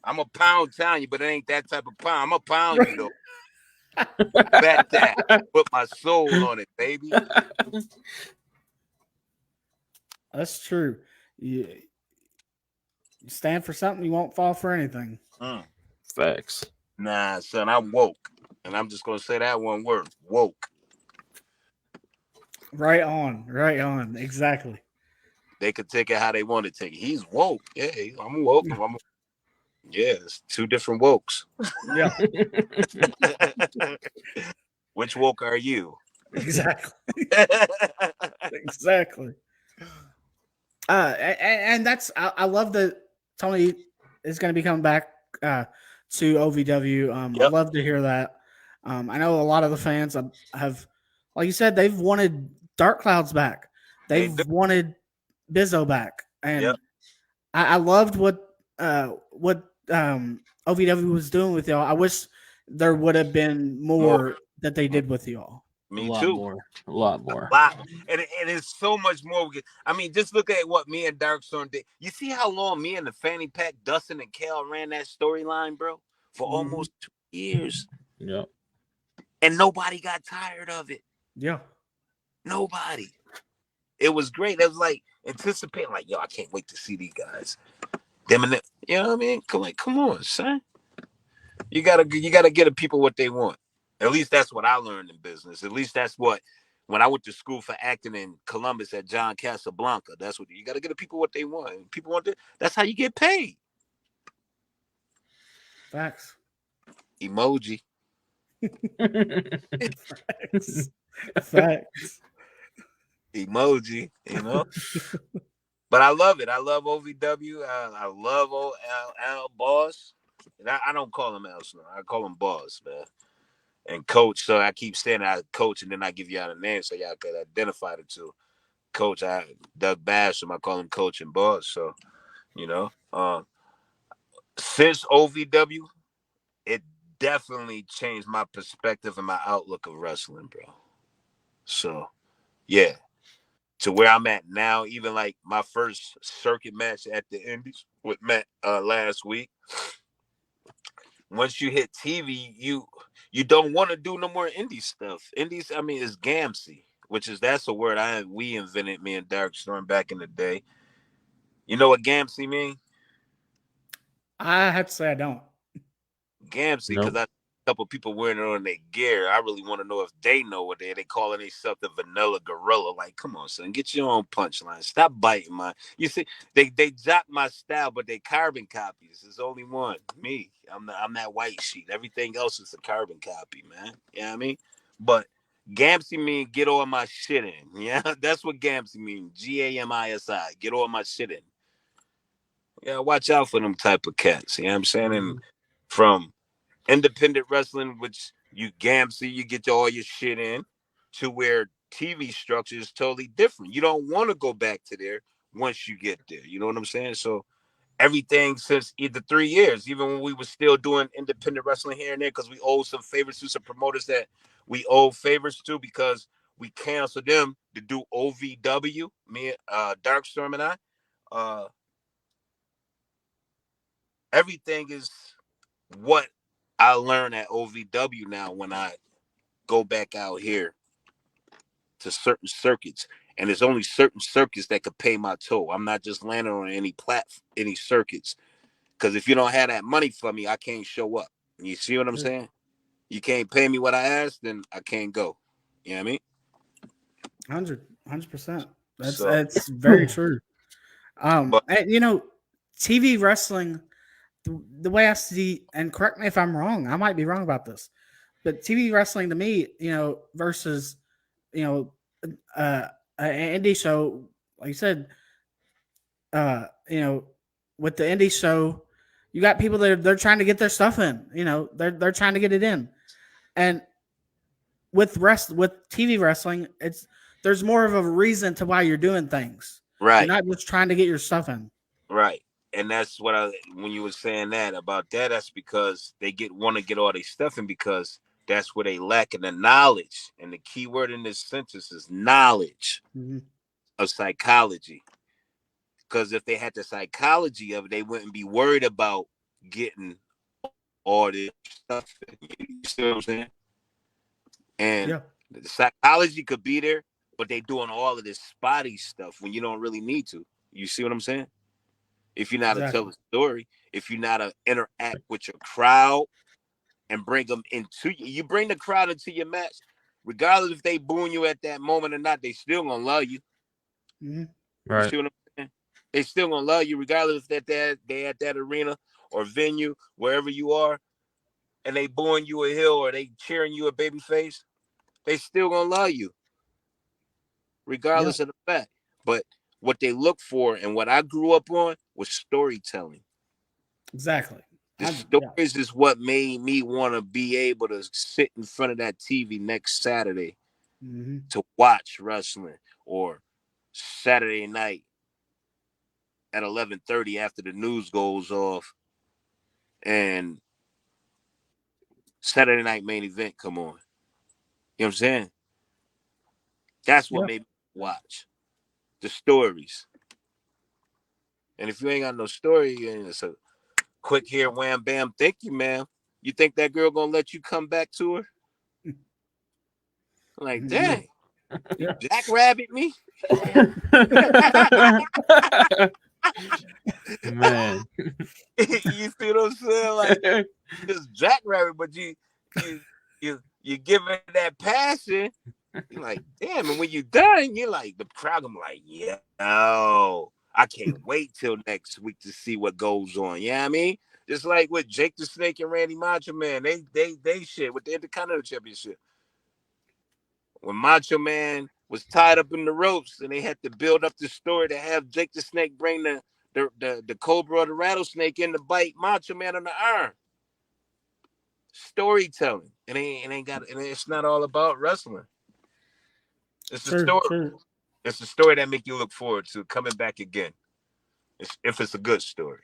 I'm a pound town you, but it ain't that type of pound. I'm a pound you though. Bet that. Put my soul on it, baby. That's true. You stand for something, you won't fall for anything. Facts. Nah, son, I'm woke. And I'm just gonna say that one word. Woke. Right on. Exactly. They could take it how they want to take it. He's woke. Yeah, I'm woke. Yeah, it's two different wokes. Yeah. Which woke are you? Exactly. Exactly. And that's I love that Tony is going to be coming back to OVW. I love to hear that. I know a lot of the fans have, like you said, they've wanted Dark Clouds back. They've wanted Bizzo back, and I loved what OVW was doing with y'all. I wish there would have been more that they did with y'all. Me a lot too. More. A lot more. And it's so much more. I mean, just look at what me and Darkstorm did. You see how long me and the Fanny Pack, Dustin and Cal ran that storyline, bro? For almost 2 years. Yep. And nobody got tired of it. Yeah. Nobody. It was great. It was like anticipating, like, yo, I can't wait to see these guys. Them and them, you know what I mean? Come on, son. You gotta get the people what they want. At least that's what I learned in business. At least that's what, when I went to school for acting in Columbus at John Casablanca, that's what you got to get the people what they want. And people want that's how you get paid. Facts. Emoji. Facts. Emoji, you know? But I love it. I love OVW. I love Al Boss. And I don't call him Al Snow. I call him Boss, man. And Coach, so I keep saying I Coach, and then I give y'all the name so y'all could identify the two. Coach, Doug Basham, I call him Coach and Boss. So, you know, since OVW, it definitely changed my perspective and my outlook of wrestling, bro. So, yeah, to where I'm at now, even like my first circuit match at the Indies with Matt last week. Once you hit TV, you don't want to do no more indie stuff. Indies, I mean, it's Gamsey, that's a word we invented, me and Darkstorm, back in the day. You know what Gamsey mean? I have to say I don't. Gamsey, because I a couple people wearing it on their gear. I really want to know if they know what they calling themselves the Vanilla Gorilla. Like, come on, son, get your own punchline. Stop biting mine. You see, they jot my style, but they carbon copies. There's only one, me. I'm that white sheet. Everything else is a carbon copy, man. You know what I mean? But Gamsey mean get all my shit in. Yeah, that's what Gamsey mean. GAMISI. Get all my shit in. Yeah, watch out for them type of cats. You know what I'm saying? And from independent wrestling, which you Gamsey, you get all your shit in, to where TV structure is totally different. You don't want to go back to there. once you get there. You know what I'm saying? So everything since either 3 years, even when we were still doing independent wrestling here and there, because we owe some favors to some promoters that we owe favors to because we canceled them to do OVW, me, Darkstorm and I. Uh, everything is what I learned at OVW now when I go back out here to certain circuits. And there's only certain circuits that could pay my toll. I'm not just landing on any circuits. Because if you don't have that money for me, I can't show up. You see what I'm saying? You can't pay me what I asked, then I can't go. You know what I mean? 100%. So, That's very true. but And, TV wrestling, the way I see, and correct me if I'm wrong, I might be wrong about this, but TV wrestling to me, versus, you know, an indie show, like you said, uh, you know, with the indie show, you got people that they're trying to get their stuff in, they're trying to get it in, and with TV wrestling, there's more of a reason to why you're doing things. You're right, not just trying to get your stuff in. right. And that's what when you were saying that about that, that's because they want to get all their stuff in because that's where they lack in the knowledge. And the key word in this sentence is knowledge of psychology. Because if they had the psychology of it, they wouldn't be worried about getting all this stuff. You see what I'm saying? And the psychology could be there, but they doing all of this spotty stuff when you don't really need to. You see what I'm saying? If you're not to tell a story, if you're not to interact with your crowd and bring them into you bring the crowd into your match, regardless if they booing you at that moment or not, they still gonna love you. Right. You see what I'm saying? They still gonna love you, regardless if they at that arena or venue, wherever you are, and they booing you a hill or they cheering you a baby face. They still gonna love you, regardless of the fact. But what they look for and what I grew up on was storytelling. Exactly. The stories is what made me want to be able to sit in front of that TV next Saturday to watch wrestling, or Saturday night at 11:30 after the news goes off and Saturday night main event come on. You know what I'm saying? That's what made me watch the stories. And if you ain't got no story, and it's a quick here, wham, bam, thank you, ma'am. You think that girl gonna let you come back to her? Like, dang, jackrabbit me? Man. You see what I'm saying? Like, just jackrabbit, but you give it that passion. You're like, damn, and when you're done, you're like, the crowd, I'm like, yo, I can't wait till next week to see what goes on. You know what I mean? Just like with Jake the Snake and Randy Macho Man, they shit with the Intercontinental Championship. When Macho Man was tied up in the ropes and they had to build up the story to have Jake the Snake bring the cobra or the rattlesnake in to bite Macho Man on the arm. Storytelling. It's not all about wrestling. It's the story. True. It's the story that make you look forward to coming back again. If it's a good story.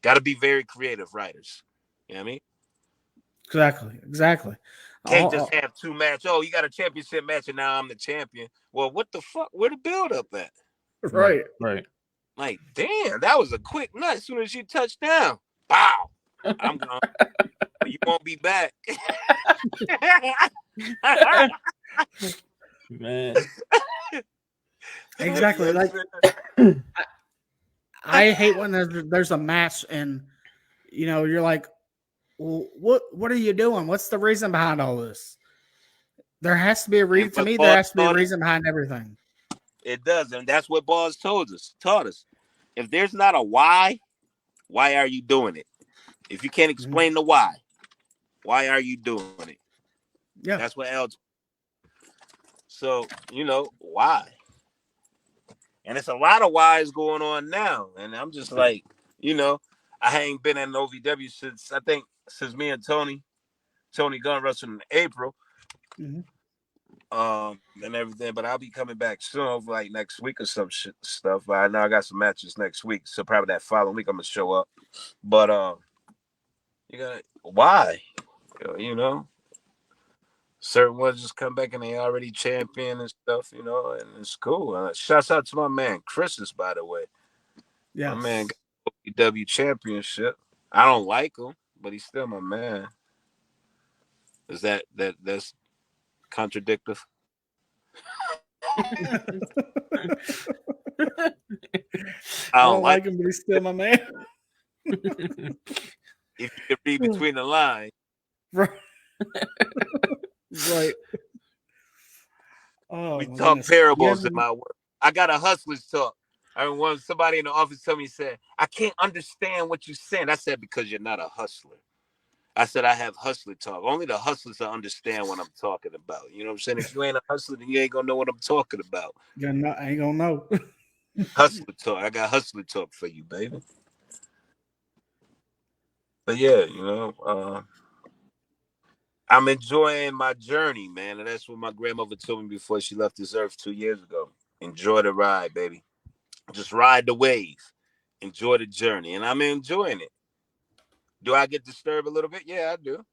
Got to be very creative writers. You know what I mean? Exactly. Can't just have two matches. Oh, you got a championship match and now I'm the champion. Well, what the fuck? Where the build up at? Right. Like, damn, that was a quick nut. As soon as you touched down, bow. I'm gone. You won't be back. Man. Exactly. Like, I hate when there's a match and you're like, well, what are you doing? What's the reason behind all this? There has to be a reason. To me, there has to be a reason behind everything. It does, and that's what Boss taught us. If there's not a why are you doing it? If you can't explain the why are you doing it? Yeah, that's what else. So why? And it's a lot of whys going on now, and I'm just like, I ain't been at an OVW since me and Tony Gunn wrestled in April. and everything. But I'll be coming back soon, like next week or some stuff. But I know I got some matches next week, so probably that following week I'm gonna show up. But you got why? You know, certain ones just come back and they already champion and stuff. You know, and it's cool. Shouts out to my man Chris's, by the way. My man Yes. got OVW championship. I don't like him, but he's still my man. Is that's contradictive? I I don't don't like like him, but he's still my man. if you can read between the lines. Right. Right. Oh, We my talk goodness. parables in my work. I got a hustler's talk. I mean, when somebody in the office told me, said, I can't understand what you're saying. I said, because you're not a hustler. I said, I have hustler talk. Only the hustlers will understand what I'm talking about. You know what I'm saying? If you ain't a hustler, then you ain't going to know what I'm talking about. I ain't gonna know. Hustler talk. I got hustler talk for you, baby. But yeah, I'm enjoying my journey, man. And that's what my grandmother told me before she left this earth 2 years ago. Enjoy the ride, baby. Just ride the wave. Enjoy the journey. And I'm enjoying it. Do I get disturbed a little bit? Yeah, I do.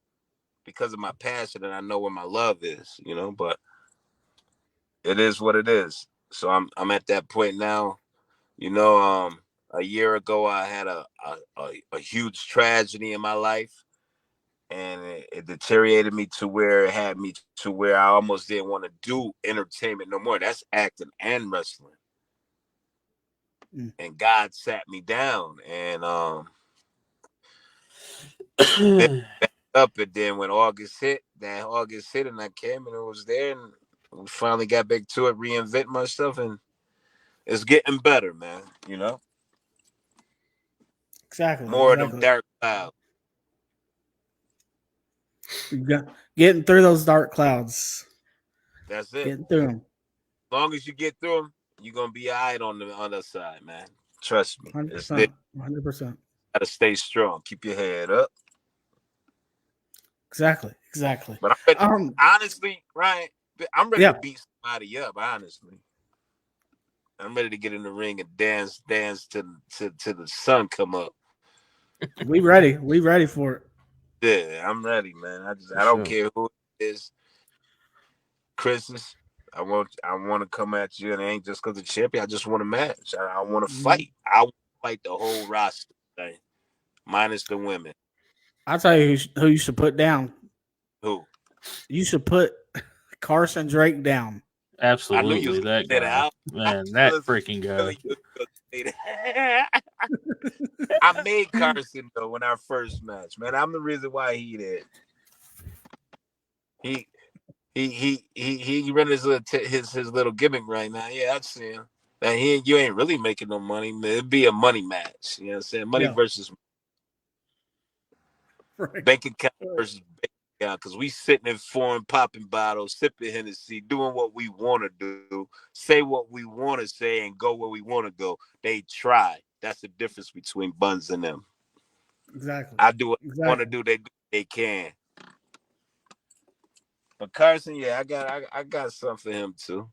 Because of my passion and I know where my love is, but it is what it is. So I'm at that point now. A year ago I had a huge tragedy in my life, and it deteriorated me to where it had me to where I almost didn't want to do entertainment no more. That's acting and wrestling. And God sat me down and back up. And then when August hit and I came and it was there and we finally got back to it, reinvent myself, and it's getting better, man. Exactly. More of them Exactly. dark clouds. Getting through those dark clouds. That's it. Getting through them. As long as you get through them, you're gonna be all right on the other side, man. Trust me. It's there. 100%. 100%. Gotta stay strong. Keep your head up. Exactly. Exactly. But I'm ready, honestly, Ryan, I'm ready to beat somebody up, honestly. I'm ready to get in the ring and dance to the sun come up. We ready. We ready for it. Yeah, I'm ready, man. I don't care who it is. Chris's, I want to come at you, and it ain't just because of champion. I just want a match. I want to fight. I want to fight the whole roster thing, minus the women. I'll tell you who you should put down. Who? You should put Carson Drake down. Absolutely, that guy. Man, that freaking guy. I made Carson though in our first match, man. I'm the reason why he did. He run his little gimmick right now. Yeah, I see him. And you ain't really making no money. Man. It'd be a money match. You know what I'm saying? Money versus bank account versus bank account. Because we sitting in foreign popping bottles, sipping Hennessy, doing what we want to do, say what we want to say, and go where we want to go. They try. That's the difference between Buns and them. Exactly. I do what I want to do. They can. But Carson, yeah, I got something for him too.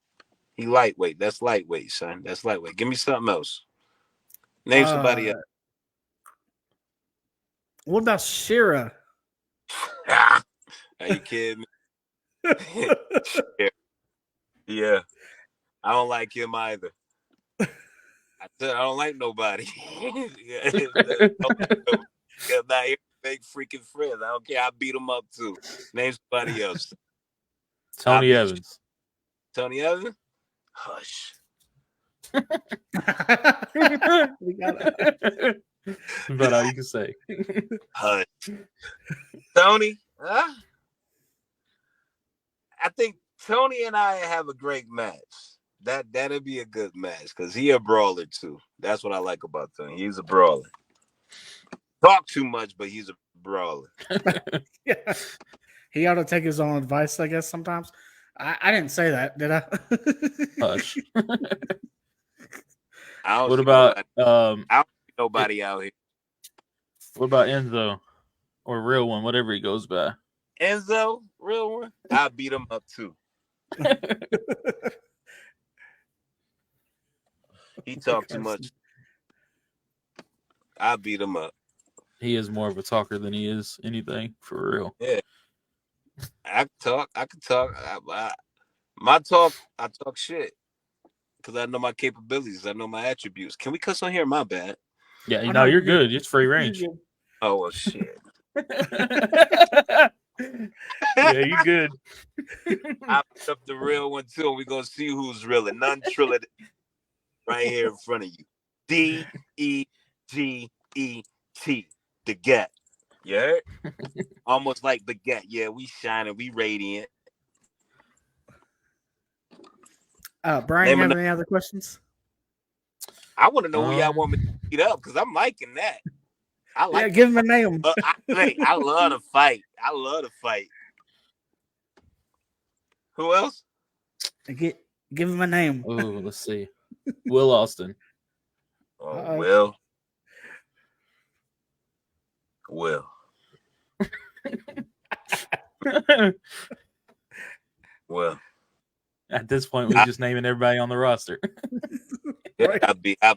He lightweight. That's lightweight, son. That's lightweight. Give me something else. Name somebody else. What about Shira? Are you kidding me? Yeah. I don't like him either. I said I don't like nobody. I'm not here to make freaking friends. I don't care. I beat him up too. Name somebody else. Tony Evans. Tony Evans? Hush. But all you can say. Hush. Tony? Huh? I think Tony and I have a great match. That'd be a good match because he a brawler too. That's what I like about Tony. He's a brawler. Talk too much, but he's a brawler. Yeah. He ought to take his own advice, I guess, sometimes. I didn't say that, did I? Hush. What about I don't see nobody out here. What about Enzo? Or Real One, whatever he goes by. Enzo, Real One? I beat him up too. He talked too much. I beat him up. He is more of a talker than he is anything, for real. Yeah, I can talk. I can talk. I talk shit because I know my capabilities. I know my attributes. Can we cuss on here? My bad. Yeah, Oh, no, you're you're good. It's free range. You're Oh well, shit. Yeah, you good. I put up the real one too, and we gonna see who's real. And none triller right here in front of you. Deget, Deget. Yeah, almost like baguette. Yeah, we shining, we radiant. Brian, Name you have another. any other questions? I want to know who y'all want me to beat up because I'm liking that. I like. Yeah, give him a name. I love to fight. I love to fight. Who else? Give him a name. Oh, let's see. Will Austin. Oh, Uh-oh. Will. Well. At this point, we're just naming everybody on the roster. Right. I'm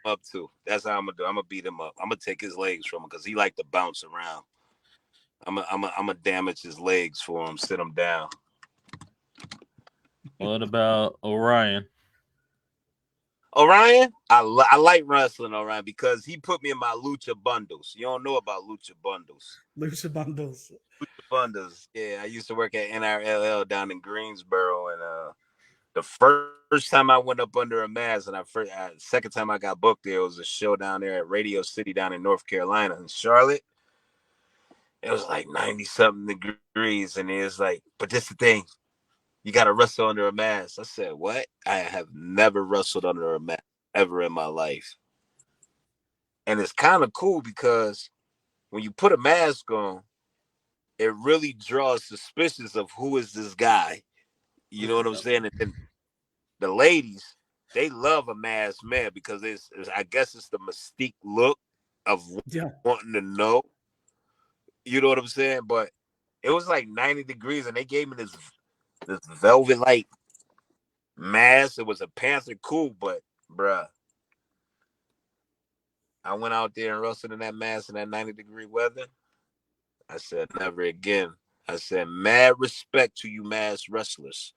up too. That's how I'm gonna do. I'm gonna beat him up. I'm gonna take his legs from him because he like to bounce around. I'm gonna damage his legs for him. Sit him down. What about Orion? Orion, I like wrestling Orion because he put me in my lucha bundles. You don't know about lucha bundles. Lucha Bundles. Lucha bundles. Yeah, I used to work at NRLL down in Greensboro, and the first time I went up under a mask, and second time I got booked there was a show down there at Radio City down in North Carolina in Charlotte. It was like 90-something degrees, and it was like, but this is the thing. You got to wrestle under a mask. I said, what? I have never wrestled under a mask ever in my life. And it's kind of cool because when you put a mask on, it really draws suspicions of who is this guy. You know what I'm saying? And then the ladies, they love a masked man because it's I guess it's the mystique look of wanting to know. You know what I'm saying? But it was like 90 degrees, and they gave me this velvet like mask. It was a panther cool, but bruh, I went out there and wrestled in that mask in that 90-degree weather. I said, never again. I said, mad respect to you masked wrestlers.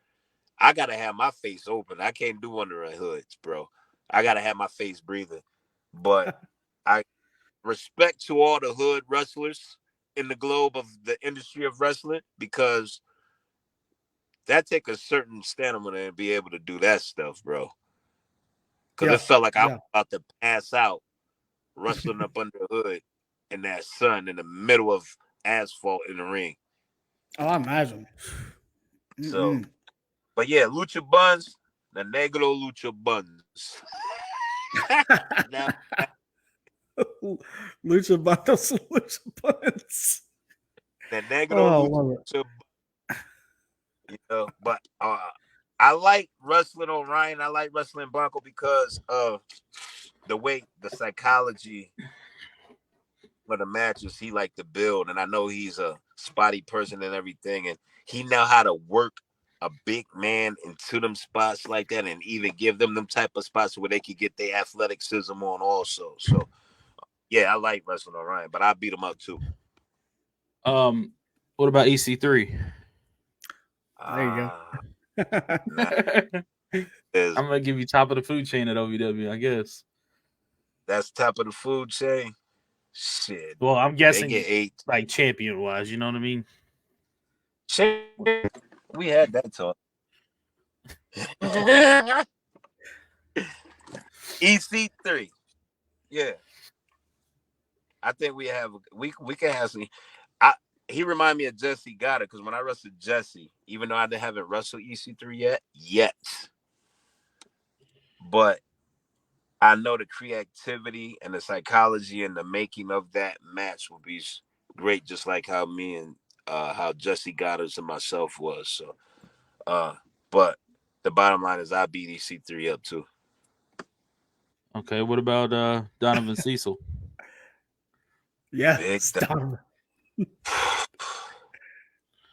I gotta have my face open. I can't do under a hood, bro. I gotta have my face breathing. But I respect to all the hood wrestlers in the globe of the industry of wrestling because that take a certain stamina to be able to do that stuff, bro. Because it felt like I was about to pass out wrestling up under the hood in that sun in the middle of asphalt in the ring. Oh, I imagine. So, but yeah, Lucha Buns, the Negro Lucha Buns. Lucha Bundles, Lucha Buns. The Negro Lucha Buns. You know, but I like wrestling Orion. I like wrestling Blanco because of the way, the psychology for the matches he like to build. And I know he's a spotty person and everything. And he know how to work a big man into them spots like that and even give them type of spots where they could get their athleticism on also. So, yeah, I like wrestling Orion, but I beat him up too. What about EC3? There you go. I'm gonna give you top of the food chain at OVW, I guess. That's top of the food chain. Shit. Well, I'm guessing they get 8, like champion wise. You know what I mean? We had that talk. EC3. Yeah. I think we can have some. He remind me of Jesse Goddard because when I wrestled Jesse, even though I haven't wrestled EC3 yet, but I know the creativity and the psychology and the making of that match will be great, just like how me and how Jesse Goddard and myself was. So, but the bottom line is I beat EC3 up too. Okay, what about Donovan Cecil? Yeah,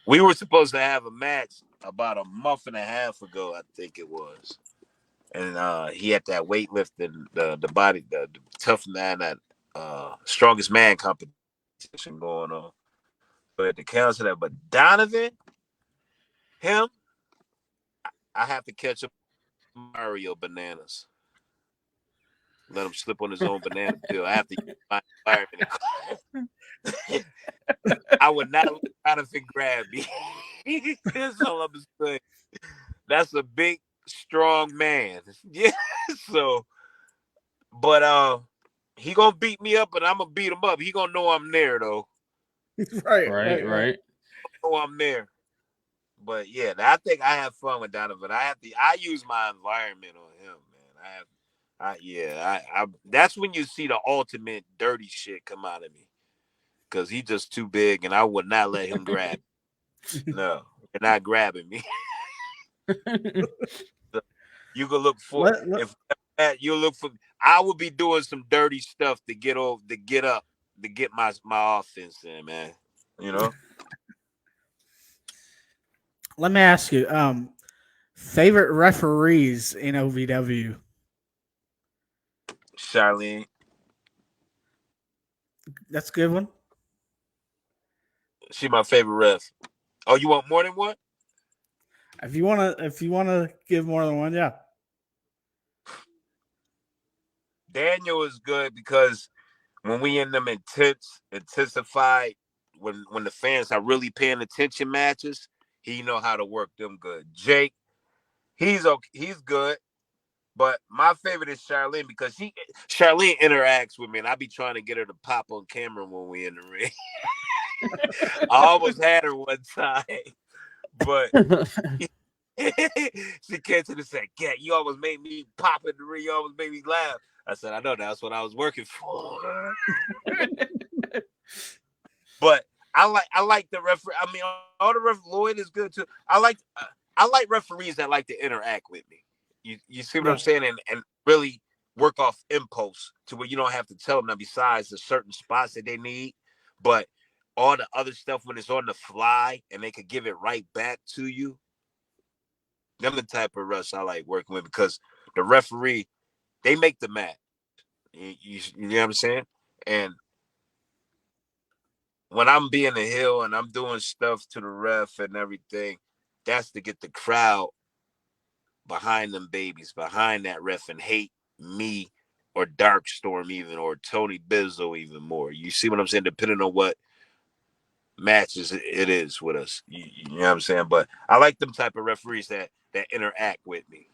we were supposed to have a match about a month and a half ago, I think it was. And he had that weightlifting, the tough man, that strongest man competition going on. So at the council that, but Donovan, him, I have to catch up Mario bananas. Let him slip on his own banana peel. I have to use my environment. I would not let Donovan grab me. That's all I'm saying. That's a big, strong man. Yeah. So, but he gonna beat me up, and I'm gonna beat him up. He gonna know I'm there though. Right. Know I'm there. But yeah, I think I have fun with Donovan. I use my environment on him, man. I that's when you see the ultimate dirty shit come out of me. Cause he's just too big, and I would not let him grab. No, you're not grabbing me. You can look for if you look for. I would be doing some dirty stuff to get over, to get up, to get my offense in, man. You know, Let me ask you, favorite referees in OVW? Charlene, That's a good one. she my favorite ref. Oh, you want more than one? If you wanna give more than one, yeah. Daniel is good because when we in them intensified, when the fans are really paying attention matches, he know how to work them good. Jake, he's okay, he's good. But my favorite is Charlene because Charlene interacts with me, and I be trying to get her to pop on camera when we in the ring. I almost had her one time, but she came to the said, "Cat, you almost made me pop in the ring. You almost made me laugh." I said, "I know that's what I was working for." But I like the referee. I mean, all the Lloyd is good too. I like referees that like to interact with me. You see what I'm Yeah. saying, and really work off impulse to where you don't have to tell them that besides the certain spots that they need, but all the other stuff when it's on the fly and they could give it right back to you. Them the type of refs I like working with because the referee, they make the match. You know what I'm saying? And when I'm being a heel and I'm doing stuff to the ref and everything, that's to get the crowd behind them babies, behind that ref, and hate me or Darkstorm even or Tony Bizzo even more. You see what I'm saying? Depending on what matches it is with us. You know what I'm saying? But I like them type of referees that interact with me.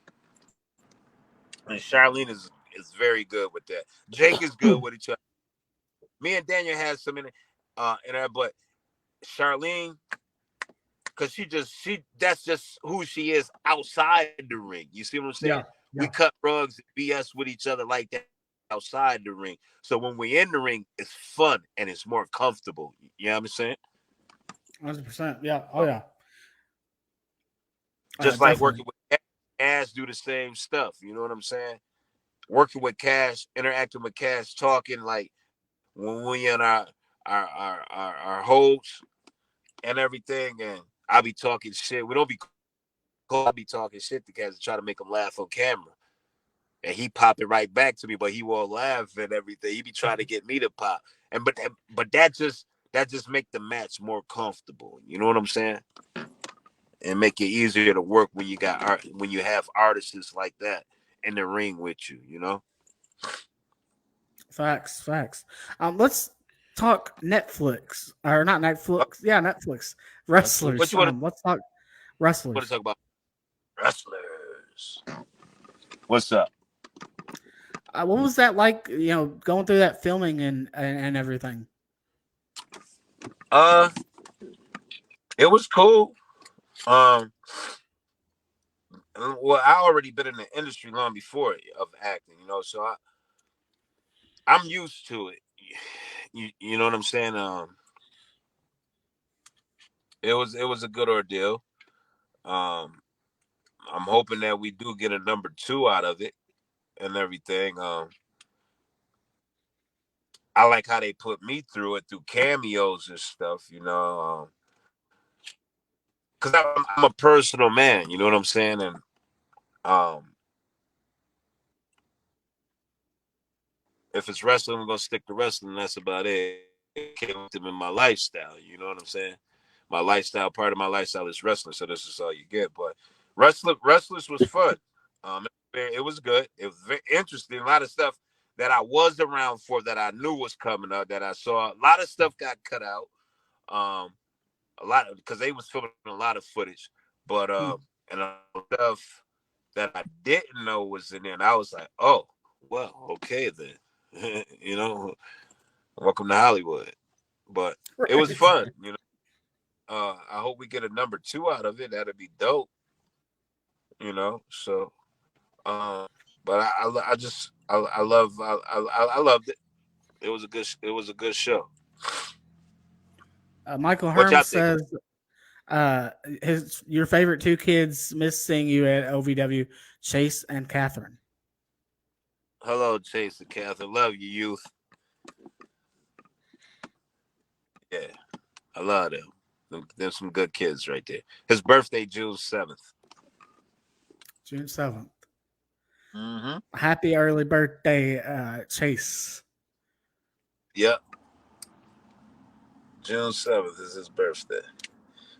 And Charlene is very good with that. Jake is good with each other. Me and Daniel had some in there, but Charlene, because she that's just who she is outside the ring. You see what I'm saying? Yeah. We Yeah. cut rugs and BS with each other like that outside the ring. So when we in the ring, it's fun and it's more comfortable. You know what I'm saying? 100%. Yeah. Oh yeah. Just like Definitely. working with Cash, do the same stuff. You know what I'm saying? Working with Cash, interacting with Cash, talking like when we in our holds and everything, and I be talking shit. We don't be cool. I be talking shit to Cash and try to make him laugh on camera. And he pop it right back to me, but he won't laugh and everything. He be trying to get me to pop, and but that just make the match more comfortable. You know what I'm saying? And make it easier to work when you got art when you have artists like that in the ring with you. You know? Facts. Facts. Let's talk Netflix or not Netflix. Yeah, Netflix What wrestlers. you want Let's talk to wrestlers. talk about? Wrestlers. What's up? What was that like? Going through that filming and everything. Uh, it was cool. Um, well, I already been in the industry long before of acting, you know, so I'm used to it. You know what I'm saying? It was a good ordeal. Um, I'm hoping that we do get a number two out of it and everything. I like how they put me through it through cameos and stuff. You know, because I'm a personal man. You know what I'm saying? And um, if it's wrestling, we're gonna stick to wrestling. That's about it. Can't with them in my lifestyle. You know what I'm saying? My lifestyle, part of my lifestyle is wrestling, so this is all you get. But wrestlers was fun. It was good. It was very interesting. A lot of stuff that I was around for that I knew was coming up that I saw. A lot of stuff got cut out. Um, a lot of because they was filming a lot of footage, but and a lot of stuff that I didn't know was in there. And I was like, oh, well, okay then. Welcome to Hollywood. But it was Right. fun. I hope we get a number two out of it. That'd be dope. So but I love I loved it. It was a good show. Michael What Herm y'all think? says his your favorite two kids miss seeing you at OVW, Chase and Catherine. Hello, Chase and Catherine. Love you, youth. Yeah, I love them. There's some good kids right there. His birthday, June 7th. June 7th. Mm-hmm. Happy early birthday, Chase. Yep, June 7th is his birthday.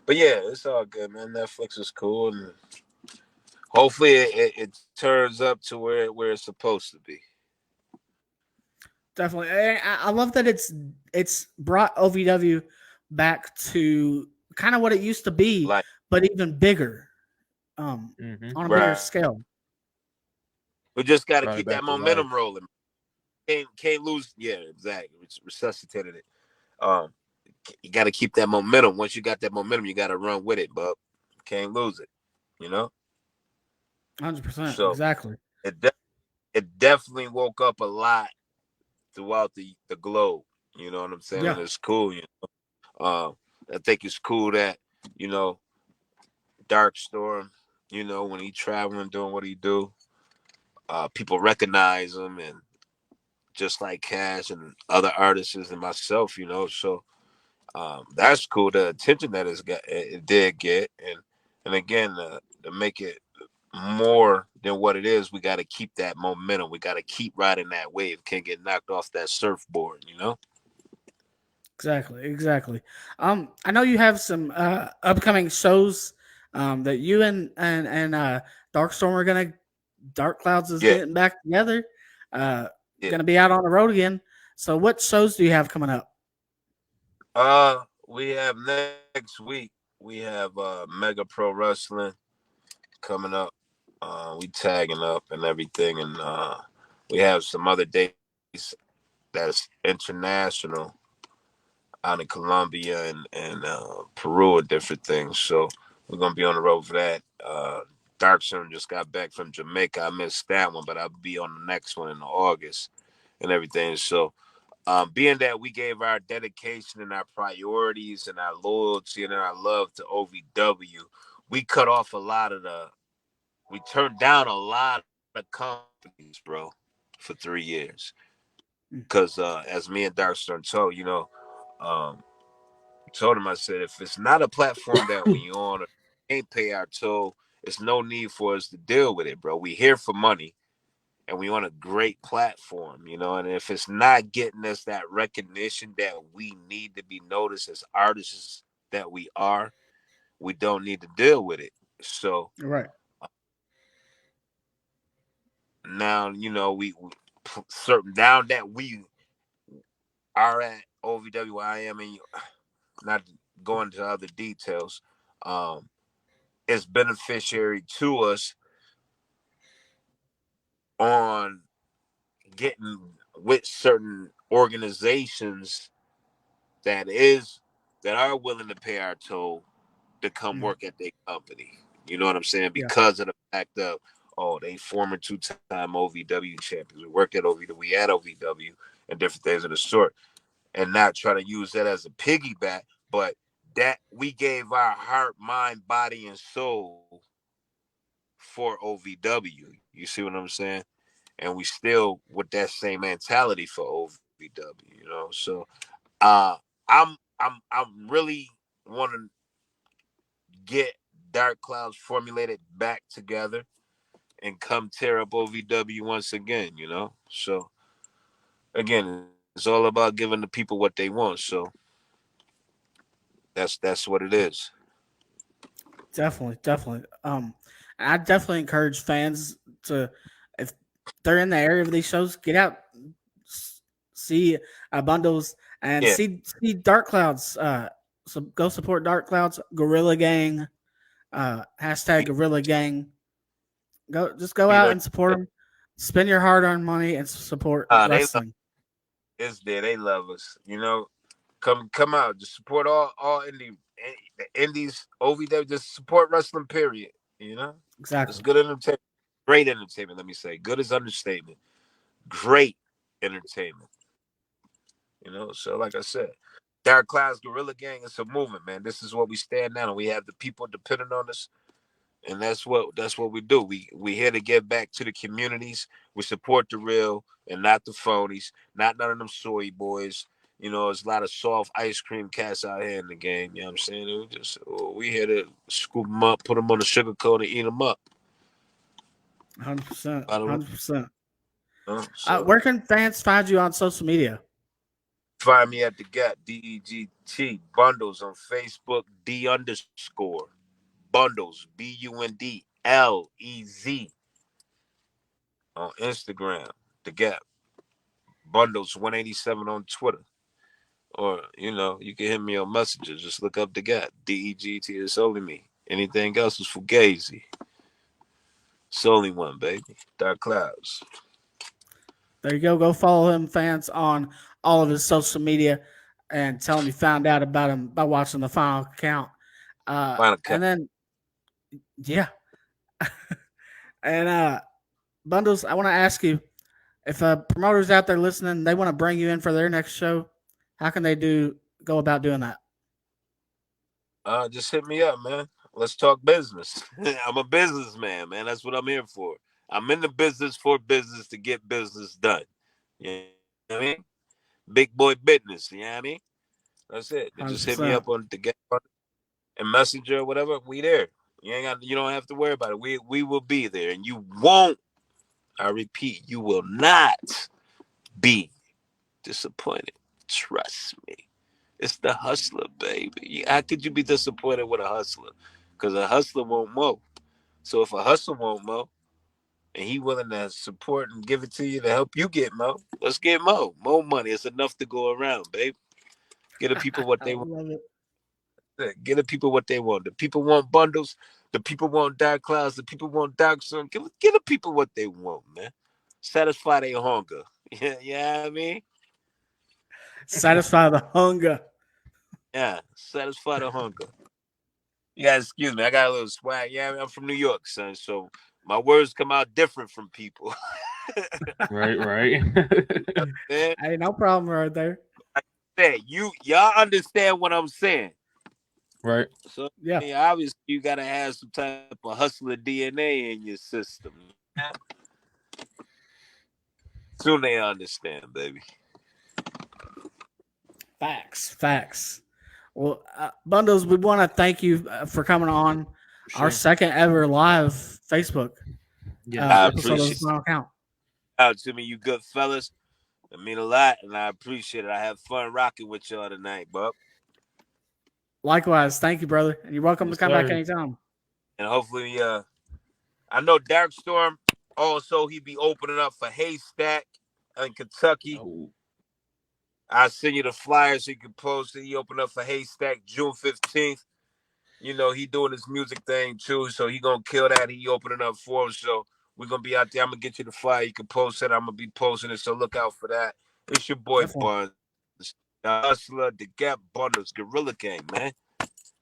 But yeah, it's all good, man. Netflix is cool, and hopefully it turns up to where it's supposed to be. Definitely. I love that it's brought OVW back to kind of what it used to be, Like, but even bigger, Mm-hmm. on a bigger right. scale. We just got to Brought it keep that back to momentum life. rolling. Can't lose. Yeah, exactly. It's resuscitated it. Um, you got to keep that momentum. Once you got that momentum, you got to run with it, but can't lose it. You know. 100%. So Exactly. it de- it definitely woke up a lot throughout the globe. You know what I'm saying? Yeah. And it's cool. I think it's cool that you know Dark Storm. When he traveling, doing what he do, people recognize him, and just like Cash and other artists and myself. So that's cool. The attention that it did get, and again, to make it more than what it is, we got to keep that momentum. We got to keep riding that wave. Can't get knocked off that surfboard. Exactly. Exactly. I know you have some upcoming shows that you and Darkstorm are gonna Dark Clouds is Yeah. getting back together. Uh, Yeah. gonna be out on the road again. So, what shows do you have coming up? We have next week. We have Mega Pro Wrestling coming up. We tagging up and everything, and we have some other days that's international out in Colombia and Peru and different things. So we're gonna be on the road for that. Darkson just got back from Jamaica. I missed that one, but I'll be on the next one in August and everything. So being that we gave our dedication and our priorities and our loyalty and our love to OVW, we cut off we turned down a lot of companies, bro, for 3 years. Because as me and Darkstone told, um, told him, I said, if it's not a platform that we on or can't pay our toll, it's no need for us to deal with it, bro. We here for money and we on a great platform, and if it's not getting us that recognition that we need to be noticed as artists that we are, we don't need to deal with it. So Right. now, we certain now that we are at OVW, I am, and not going into other details, um, it's beneficiary to us on getting with certain organizations that is that are willing to pay our toll to come Mhm. work at their company. You know what I'm saying? Yeah. Because of the fact of they former two-time OVW champions. We work at OVW, we at OVW, and different things of the sort, and not try to use that as a piggyback, but that we gave our heart, mind, body, and soul for OVW. You see what I'm saying? And we still with that same mentality for OVW. So uh, I'm really want to get Dark Clouds formulated back together and come tear up OVW once again, you know? So again, it's all about giving the people what they want. So that's what it is. Definitely, definitely. I definitely encourage fans to, if they're in the area of these shows, get out, s- see bundles, and Yeah. see Dark Clouds. So go support Dark Clouds, Gorilla Gang, hashtag Gorilla Gang. Just go You out know, and support them. Spend your hard-earned money and support they love wrestling. it's there. They love us. You know, come out. Just support all the indies, OVW. Just support wrestling. Period. You know, it's Exactly. good entertainment. Great entertainment. Let me say, good is understatement. Great entertainment. You know, so like I said, Dark Clouds Gorilla Gang. It's a movement, man. This is what we stand on, and we have the people depending on us. And that's what we do. We here to give back to the communities. We support the real and not the phonies, not none of them soy boys. You know, there's a lot of soft ice cream cats out here in the game. You know what I'm saying? We here to scoop them up, put them on the sugar coat, and eat them up. 100%. By the way, 100%. so Where can fans find you on social media? find me at the Gap DEGT Bundles on Facebook D_Bundlez BUNDLEZ on Instagram. The Gap Bundles 187 on Twitter. Or, you know, you can hit me on Messenger. Just look up the Gap. DEGT is only me. Anything else is Fugazi. It's only one, baby. Dark Clouds. There you go. Go follow him, fans, on all of his social media, and tell him you found out about him by watching the final count. Final Cut. And then, yeah, and Bundles, I want to ask you, if promoters out there listening, they want to bring you in for their next show, how can they go about doing that? Just hit me up, man. Let's talk business. I'm a businessman, man. That's what I'm here for. I'm in the business for business to get business done. You know what I mean? Big boy business. You know what I mean? That's it. Then just hit me 100%. up on the Gap and Messenger or whatever. We there. You don't have to worry about it. We will be there, and you won't. I repeat, you will not be disappointed. Trust me. It's the hustler, baby. How could you be disappointed with a hustler? Because a hustler won't mow. So if a hustler won't mow and he willing to support and give it to you to help you get mo, let's get mo. More money. It's enough to go around, babe. Get the people what I they want. love it. Get the people what they want. The people want bundles. The people want dark clouds. The people want dark sun. Give the people what they want, man. Satisfy their hunger. Yeah, I mean? Satisfy the hunger. Yeah, satisfy the hunger. You guys, excuse me. I got a little swag. Yeah, I'm from New York, son. So my words come out different from people. Right, right. Man, Hey, no problem right there. y'all understand what I'm saying. Right. So Yeah. yeah, obviously you gotta have some type of hustler DNA in your system. Soon they understand, baby. Facts. Facts. Well, Bundles, we want to thank you for coming on our Sure. second ever live Facebook Yes, I yes, episode of sir. the appreciate Final Count. it out to me, you good fellas. It mean a lot, and I appreciate it. I have fun rocking with y'all tonight, bub. Likewise, thank you, brother, and you're welcome to Yes, come back sir. anytime. And hopefully, I know Dark Storm. Also, he be opening up for Haystack in Kentucky. Oh, I'll send you the flyers so you can post it. He opened up for Haystack June 15th. You know, he doing his music thing too, so he gonna kill that. He opening up for him, so we're gonna be out there. I'm gonna get you the flyer. You can post it. I'm gonna be posting it, so look out for that. It's your boy Definitely. Buns, the Hustler, the Gap Bundles, Gorilla Gang, man.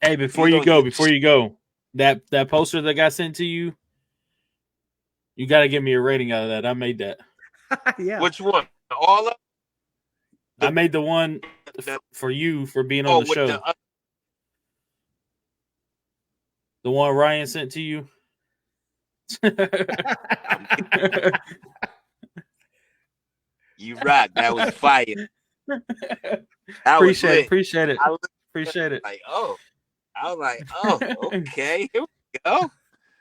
hey, He's on before you go, that poster that got sent to you, you got to give me a rating out of that. I made that. Yeah. which one? All of I the, made the one the for you for being on the with show. the The one Ryan sent to you. I'm, you rock. That was fire. That was lit. Appreciate it. I looked Appreciate it. like, oh, I was like, oh, okay, here we go.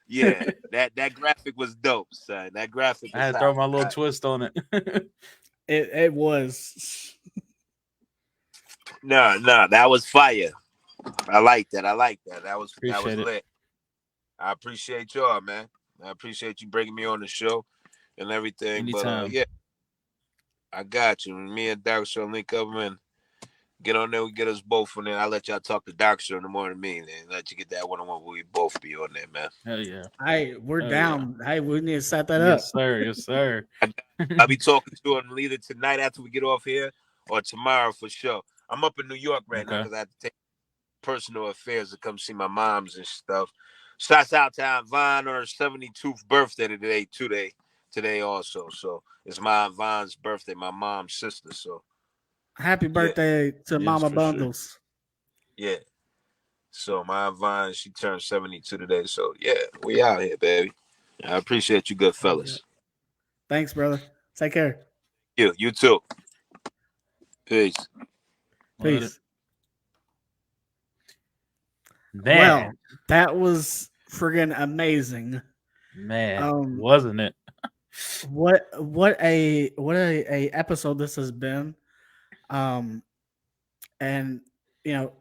Yeah, that graphic was dope, son. That graphic I was had to throw hot. my little twist on it. It was. No, that was fire. I like that. That was Appreciate it. lit. I appreciate y'all, man. I appreciate you bringing me on the show and everything. But Anytime. yeah, I got you. Me and Dark Show link up and get on there. We get us both on there. I'll let y'all talk to Dark Show in the morning. Me and let you get that one-on-one. We both be on there, man. Hell yeah. Hey, we're Oh, down. Hey, we need to set that up. Yes, sir. Yes, sir. I'll be talking to him either tonight after we get off here or tomorrow for sure. I'm up in New York right now because I have to take personal affairs to come see my moms and stuff. Shouts out to Aunt Vaughn on her 72th birthday today also. So it's my Aunt Vaughn's birthday, my mom's sister. So Happy birthday to Yes, Mama for sure. Bundles. yeah. So my Aunt Vaughn, she turned 72 today. So yeah, we out here, baby. I appreciate you, good fellas. Thanks, brother. Take care. You too. Peace. Peace. Man, Well, that was friggin' amazing. man, wasn't it? What a episode this has been. And you know,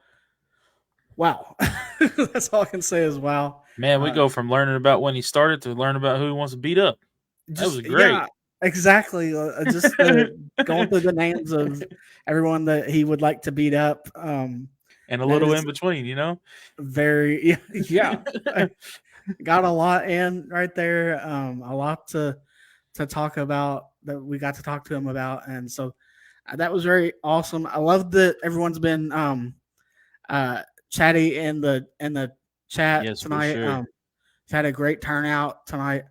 wow. That's all I can say is wow. Man, we go from learning about when he started to learn about who he wants to beat up. That was great. Yeah, exactly. Just going through the names of everyone that he would like to beat up. And a little in between, you know? Very, yeah. Got a lot in right there. A lot to talk about that we got to talk to him about. And so that was very awesome. I love that everyone's been chatty in the chat tonight. Sure. Had a great turnout tonight.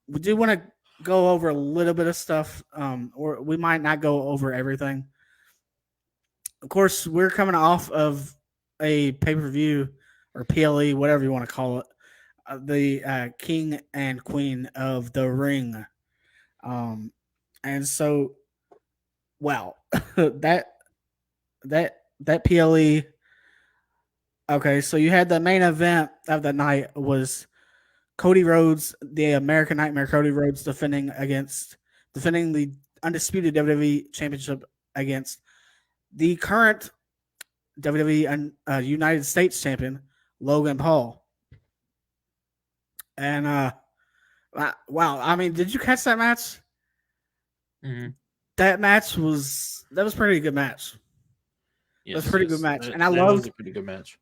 We do want to go over a little bit of stuff, or we might not go over everything. Of course, we're coming off of a pay-per-view or PLE, whatever you want to call it, the King and Queen of the Ring. And so, wow, that PLE. Okay, so you had the main event of the night was Cody Rhodes, the American Nightmare Cody Rhodes, defending the undisputed WWE Championship against the current WWE United States Champion, Logan Paul. And wow, I mean, did you catch that match? Mm-hmm. That was pretty good match. Yes, that's a pretty good match, and I loved a pretty good match.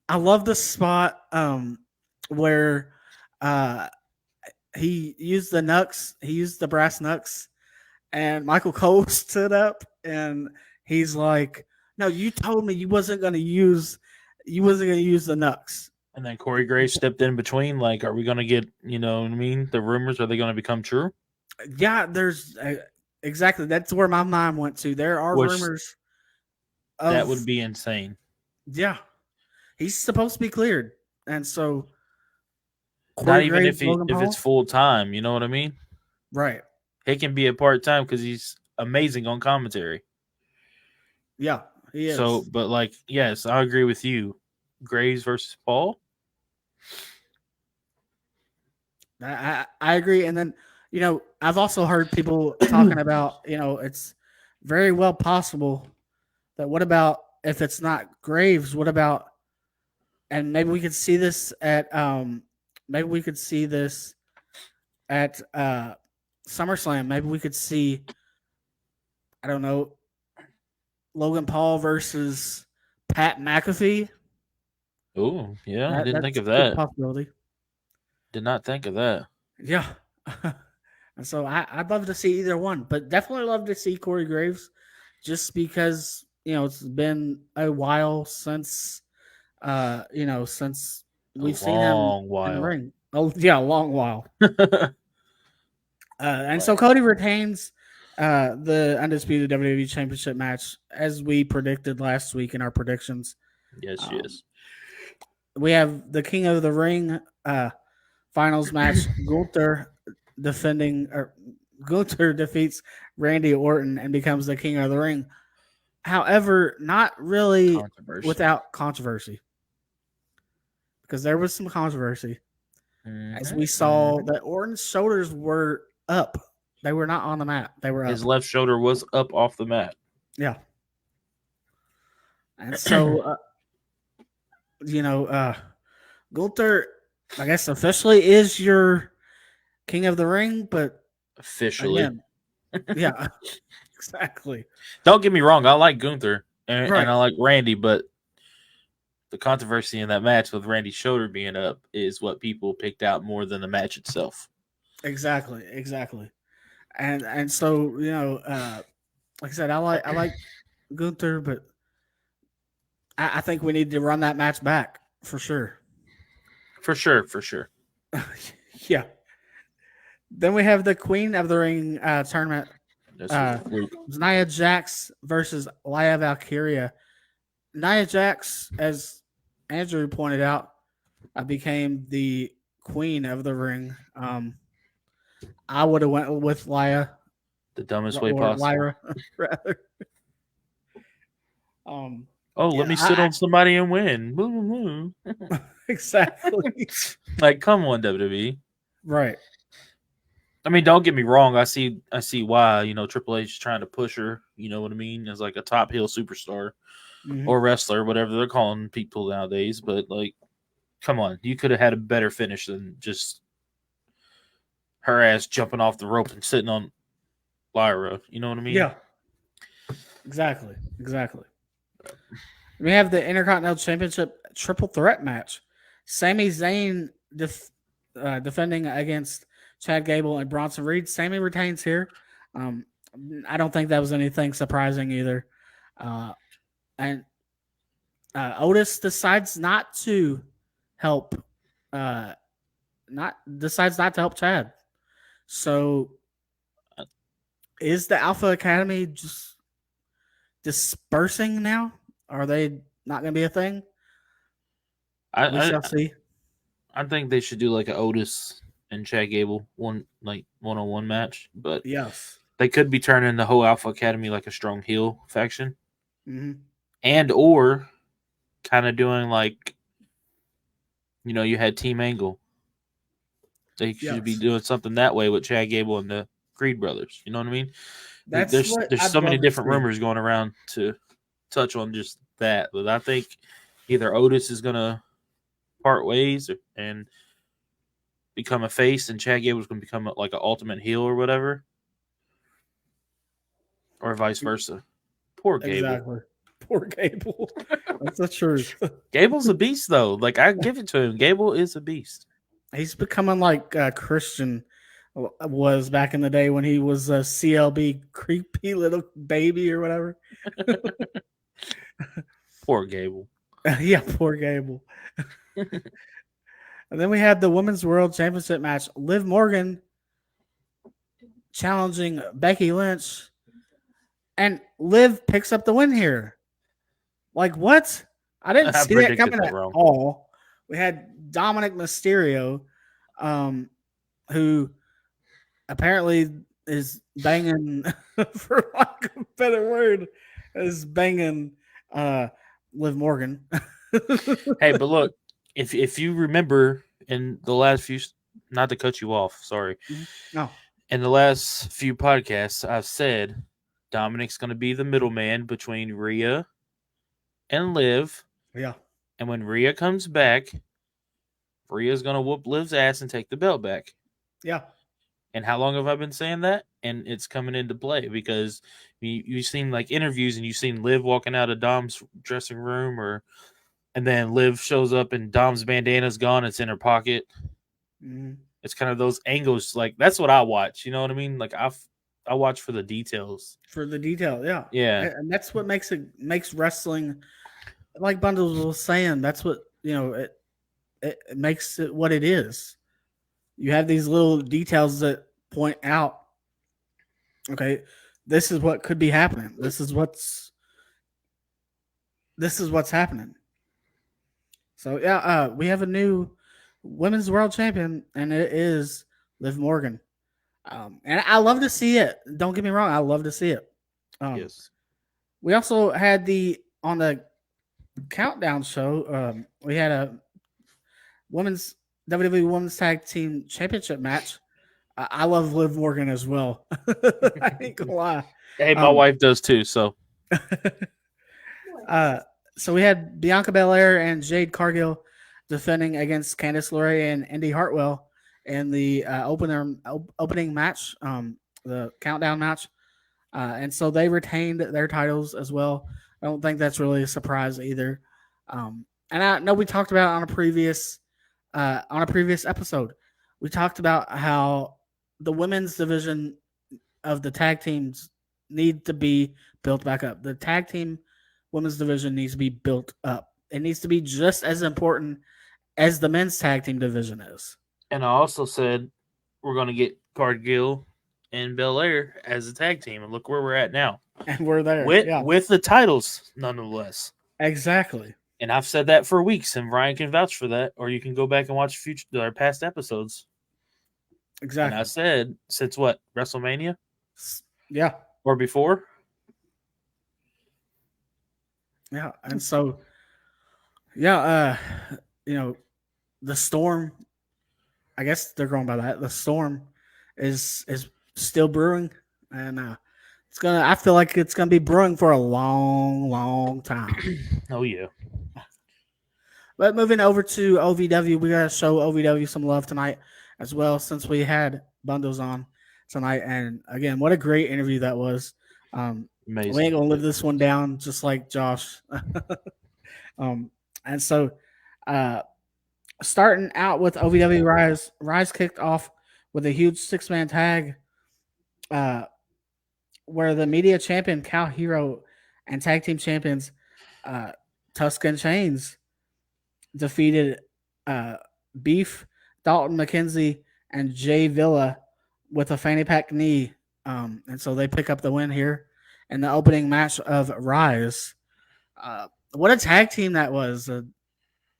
I love the spot where he used the knucks, he used the brass knucks, and Michael Cole stood up and he's like, "No, you told me you wasn't gonna use the knucks." And then Corey Graves stepped in between, like, are we gonna get, you know what I mean? The rumors, are they gonna become true? Yeah, there's exactly, that's where my mind went to. There are rumors. That would be insane. Yeah. He's supposed to be cleared. And so Corey not even Graves, if it's full time, you know what I mean? Right. He can be a part time because he's amazing on commentary. Yeah, he is. So, but like, yes, I agree with you. Graves versus Paul. I agree. And then, you know, I've also heard people talking about, you know, it's very well possible that what about if it's not Graves? What about, and maybe we could see this at SummerSlam. Maybe we could see, I don't know, Logan Paul versus Pat McAfee. Oh, yeah, I didn't think of that. Possibility. Did not think of that. Yeah. And so I'd love to see either one, but definitely love to see Corey Graves just because, you know, it's been a while since, since we've seen him in the ring. Oh, yeah, a long while. And so Cody retains the undisputed WWE Championship match as we predicted last week in our predictions. Yes, yes. We have the King of the Ring finals match. Gunther defeats Randy Orton and becomes the King of the Ring. However, not really without controversy. because there was some controversy as we Mhm, saw mhm. that Orton's shoulders were up. They were not on the mat. They were up. His left shoulder was up off the mat. Yeah. And so, Gunther, I guess officially is your king of the ring, but Officially. again, yeah, exactly. Don't get me wrong, I like Gunther and Right. I like Randy, but the controversy in that match with Randy's shoulder being up is what people picked out more than the match itself. Exactly. Exactly. And so, like I said, I like Gunther, but I think we need to run that match back for sure. For sure, for sure. Yeah. Then we have the Queen of the Ring tournament. This was a fluke. Nia Jax versus Laya Valkyria. Nia Jax, as Andrew pointed out, became the Queen of the Ring. I would have went with Laya The dumbest way or possible. Lyra rather. Oh, let me sit on somebody and win. Exactly. Like, come on, WWE. Right. I mean, don't get me wrong. I see why Triple H is trying to push her. You know what I mean? As like a top heel superstar or wrestler, whatever they're calling people nowadays. But like, come on, you could have had a better finish than just her ass jumping off the rope and sitting on Lyra. You know what I mean? Yeah. Exactly. We have the Intercontinental Championship triple threat match. Sami Zayn defending against Chad Gable and Bronson Reed. Sami retains here. I don't think that was anything surprising either. And Otis decides not to help. Decides not to help Chad. So, is the Alpha Academy just dispersing now? Are they not going to be a thing? We shall see. I think they should do like an Otis and Chad Gable one-on-one match, but yes, they could be turning the whole Alpha Academy like a strong heel faction, and or kind of doing like you had Team Angle. They should be doing something that way with Chad Gable and the Creed brothers. You know what I mean? There's so many different rumors going around to touch on just that, but I think either Otis is gonna part ways and become a face, and Chad Gable's gonna become like an ultimate heel or whatever, or vice versa. Poor Gable. Exactly. Poor Gable. That's the truth. Gable's a beast, though. Like, I give it to him. Gable is a beast. He's becoming like Christian was back in the day when he was a CLB creepy little baby or whatever. Poor Gable. Yeah, poor Gable. And then we had the Women's World Championship match. Liv Morgan challenging Becky Lynch. And Liv picks up the win here. Like, what? I didn't see that coming at all. We had Dominic Mysterio, who apparently is banging, for lack of a better word, is banging Liv Morgan. Hey, but look, if you remember in the last few, not to cut you off, sorry. No. In the last few podcasts, I've said Dominic's going to be the middleman between Rhea and Liv. Yeah. And when Rhea comes back, Rhea's going to whoop Liv's ass and take the belt back. Yeah. And how long have I been saying that? And it's coming into play because you've seen like interviews and you've seen Liv walking out of Dom's dressing room, and then Liv shows up and Dom's bandana's gone. It's in her pocket. Mm-hmm. It's kind of those angles. Like, that's what I watch. You know what I mean? Like, I watch for the details. For the detail, yeah. Yeah. And that's what makes wrestling, like Bundles was saying, that's what, it makes it what it is. You have these little details that point out, okay, this is what could be happening. This is what's happening. So yeah, we have a new women's world champion, and it is Liv Morgan. And I love to see it. Don't get me wrong, I love to see it. Yes. We also had on the countdown show, we had women's WWE Women's Tag Team Championship match. I love Liv Morgan as well. I ain't gonna lie. Hey, my wife does too. So, so we had Bianca Belair and Jade Cargill defending against Candice LeRae and Indy Hartwell in the opening match, the countdown match. And so they retained their titles as well. I don't think that's really a surprise either. And I know we talked about on a previous episode. We talked about how the women's division of the tag teams need to be built back up. The tag team women's division needs to be built up. It needs to be just as important as the men's tag team division is. And I also said we're going to get Cargill and Belair as a tag team, and look where we're at now. And we're there with the titles, nonetheless. Exactly. And I've said that for weeks, and Ryan can vouch for that. Or you can go back and watch our past episodes. Exactly. And I said, since what, WrestleMania? Yeah. Or before? Yeah. And so, yeah, the Storm, I guess they're going by that. The Storm is still brewing, and I feel like it's gonna be brewing for a long, long time. Oh yeah. But moving over to OVW, we gotta show OVW some love tonight as well, since we had Bundlez on tonight. And again, what a great interview that was. Amazing. We ain't gonna live this one down, just like Josh. And so, starting out with OVW Rise kicked off with a huge 6-man tag, where the media champion Cal Hero and tag team champions Tuscan Chains defeated Beef, Dalton McKenzie, and Jay Villa with a fanny pack knee. And so they pick up the win here in the opening match of Rise. What a tag team that was. A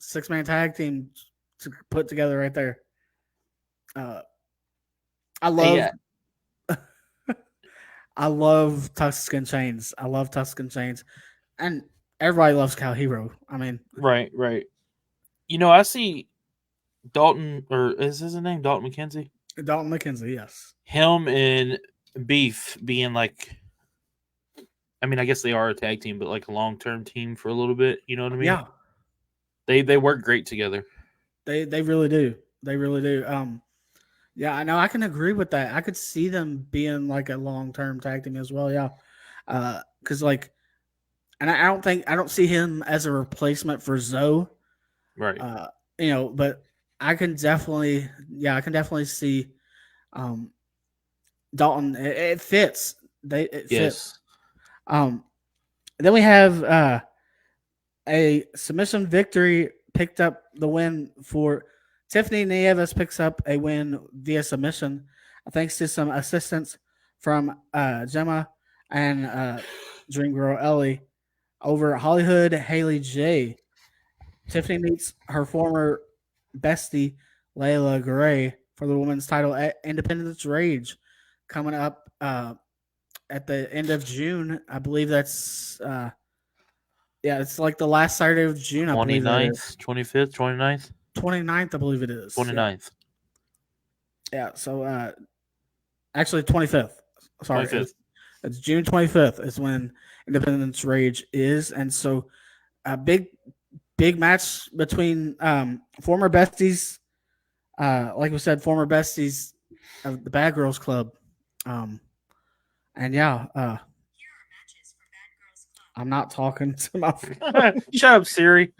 6-man tag team to put together right there. I love Tuscan Chains. I love Tuscan Chains. And everybody loves Cal Hero. I mean, right. I see Dalton, or is his name Dalton McKenzie? Dalton McKenzie, yes. Him and Beef being like, I mean, I guess they are a tag team, but like a long-term team for a little bit. You know what I mean? Yeah. They work great together. They really do. They really do. Yeah, I know. I can agree with that. I could see them being like a long-term tag team as well. Yeah. Because and I don't see him as a replacement for Zoe. Right. But I can definitely see Dalton. It fits. It fits. Then we have a submission victory picked up the win for Tiffany Nieves. Picks up a win via submission thanks to some assistance from Gemma and Dream Girl Ellie over Hollywood Haley J. Tiffany meets her former bestie Layla Gray for the women's title at Independence Rage coming up at the end of June. I believe that's it's like the last Saturday of June. 29th, 25th, 29th? 29th, I believe it is. 29th. Yeah, so actually 25th. Sorry. 25th. It's June 25th is when Independence Rage is. And so a big match between former besties, like we said, former besties of the Bad Girls Club. And yeah, I'm not talking to my phone. Shut up, Siri.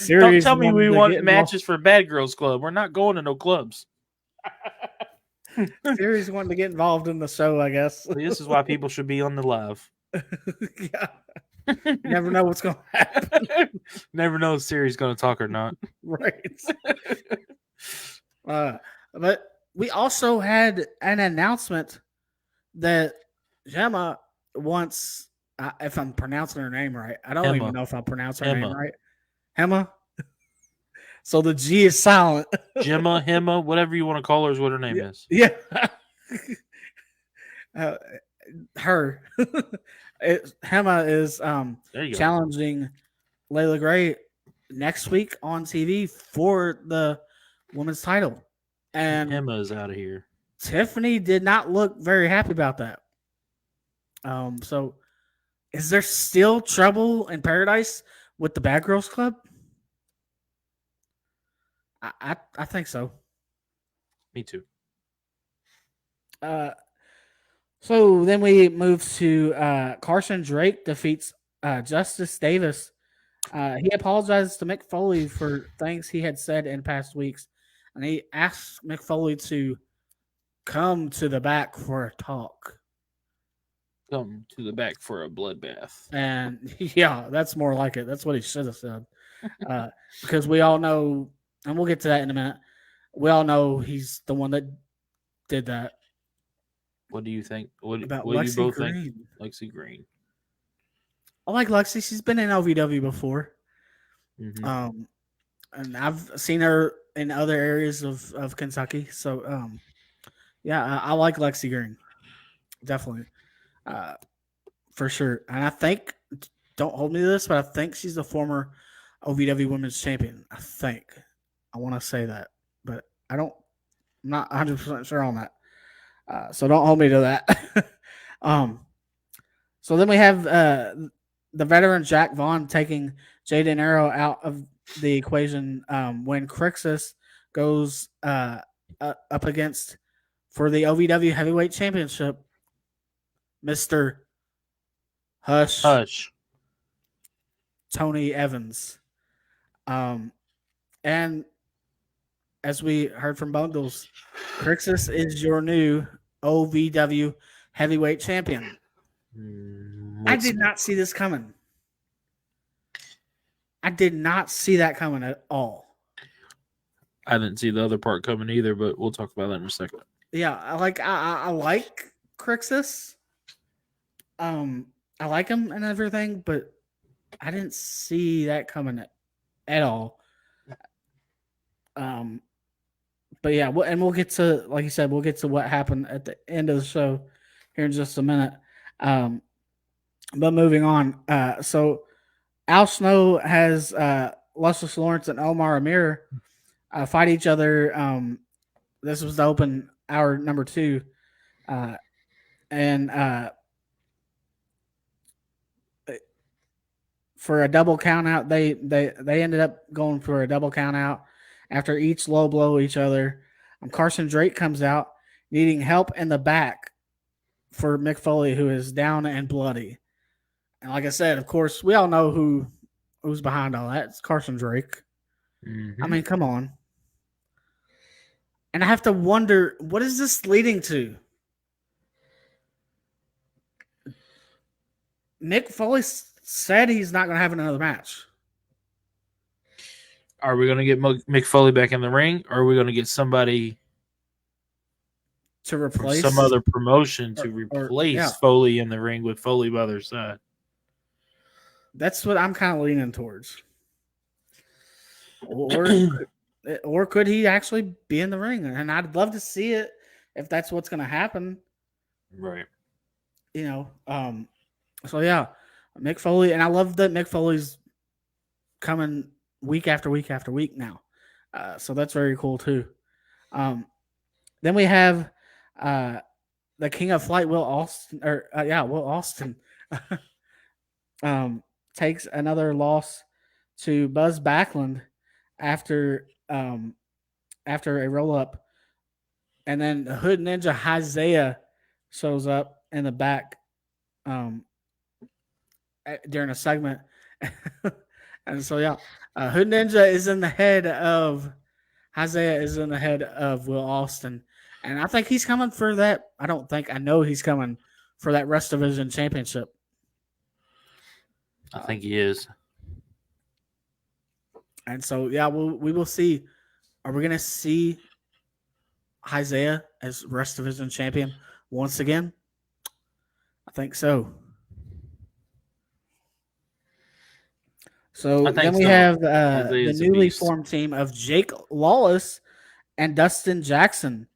Don't tell me we want matches for Bad Girls Club. We're not going to no clubs. Siri's wanting to get involved in the show, I guess. This is why people should be on the live. Yeah. You never know what's going to happen. Never know if Siri's going to talk or not. Right. But we also had an announcement that Gemma wants, if I'm pronouncing her name right, I don't even know if I pronounce her name right. Hema. So the G is silent. Gemma, Hema, whatever you want to call her is what her name is. Yeah. Her. Hema is challenging Layla Gray next week on TV for the women's title. And Emma's out of here. Tiffany did not look very happy about that. So is there still trouble in paradise with the Bad Girls Club? I think so. Me too. So then we move to Carson Drake defeats Justice Davis. He apologizes to Mick Foley for things he had said in past weeks, and he asks Mick Foley to come to the back for a talk. Come to the back for a bloodbath. And yeah, that's more like it. That's what he should have said. Because we all know, and we'll get to that in a minute, we all know he's the one that did that. What do you think? What do Lexi you both Green. think? Lexi Green. I like Lexi. She's been in OVW before. Mm-hmm. And I've seen her in other areas of Kentucky. So, yeah, I like Lexi Green. Definitely. For sure. And I think, don't hold me to this, but I think she's the former OVW Women's Champion. I think. I want to say that. But I'm not 100% sure on that. So don't hold me to that. So then we have the veteran Jack Vaughn taking Jaden Arrow out of the equation when Crixus goes up against, for the OVW Heavyweight Championship, Mr. Hush Tony Evans. And as we heard from Bundles, Crixus is your new OVW Heavyweight Champion. I did not see this coming. I did not see that coming at all. I didn't see the other part coming either, but we'll talk about that in a second. Yeah, I like Crixus. I like him and everything, but I didn't see that coming at all. But yeah, we'll get to, like you said, we'll get to what happened at the end of the show here in just a minute. But moving on, so Al Snow has Lucius Lawrence and Omar Amir fight each other. This was the open hour number 2, and for a double count out, they ended up going for a double count out after each low blow each other. Carson Drake comes out needing help in the back for Mick Foley, who is down and bloody. And like I said, of course, we all know who's behind all that. It's Carson Drake. Mm-hmm. I mean, come on. And I have to wonder, what is this leading to? Mick Foley said he's not going to have another match. Are we going to get Mick Foley back in the ring, or are we going to get somebody to replace some other promotion to replace Foley in the ring with Foley by their side? That's what I'm kind of leaning towards. Or could he actually be in the ring? And I'd love to see it if that's what's going to happen. Right. You know, so yeah, Mick Foley, and I love that Mick Foley's coming week after week after week now. So that's very cool too. Then we have the King of Flight, Will Austin, Will Austin takes another loss to Buzz Backlund after a roll up, and then the Hood Ninja Isaiah shows up in the back during a segment. And so Hood Ninja is in the head of Isaiah, is in the head of Will Austin, and I think he's coming for that. I know he's coming for that Rest Division Championship. I think he is. And so we will see. Are we going to see Isaiah as Rest Division Champion once again? I think so. So then we have the newly formed team of Jake Lawless and Dustin Jackson.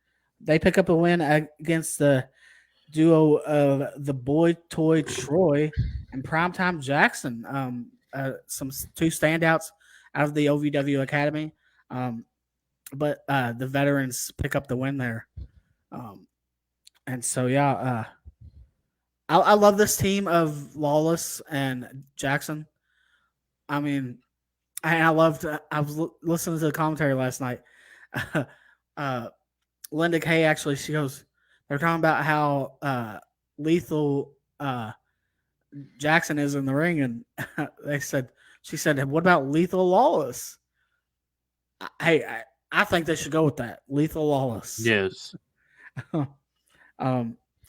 They pick up a win against the duo of the Boy Toy Troy and Primetime Jackson. Some two standouts out of the OVW Academy. But the veterans pick up the win there. Um, and so, yeah, I love this team of Lawless and Jackson. I mean, I loved. I was listening to the commentary last night. uh, Linda Kay actually, she goes, they're talking about how lethal Jackson is in the ring, and she said, what about Lethal Lawless? I think they should go with that, Lethal Lawless. Yes. So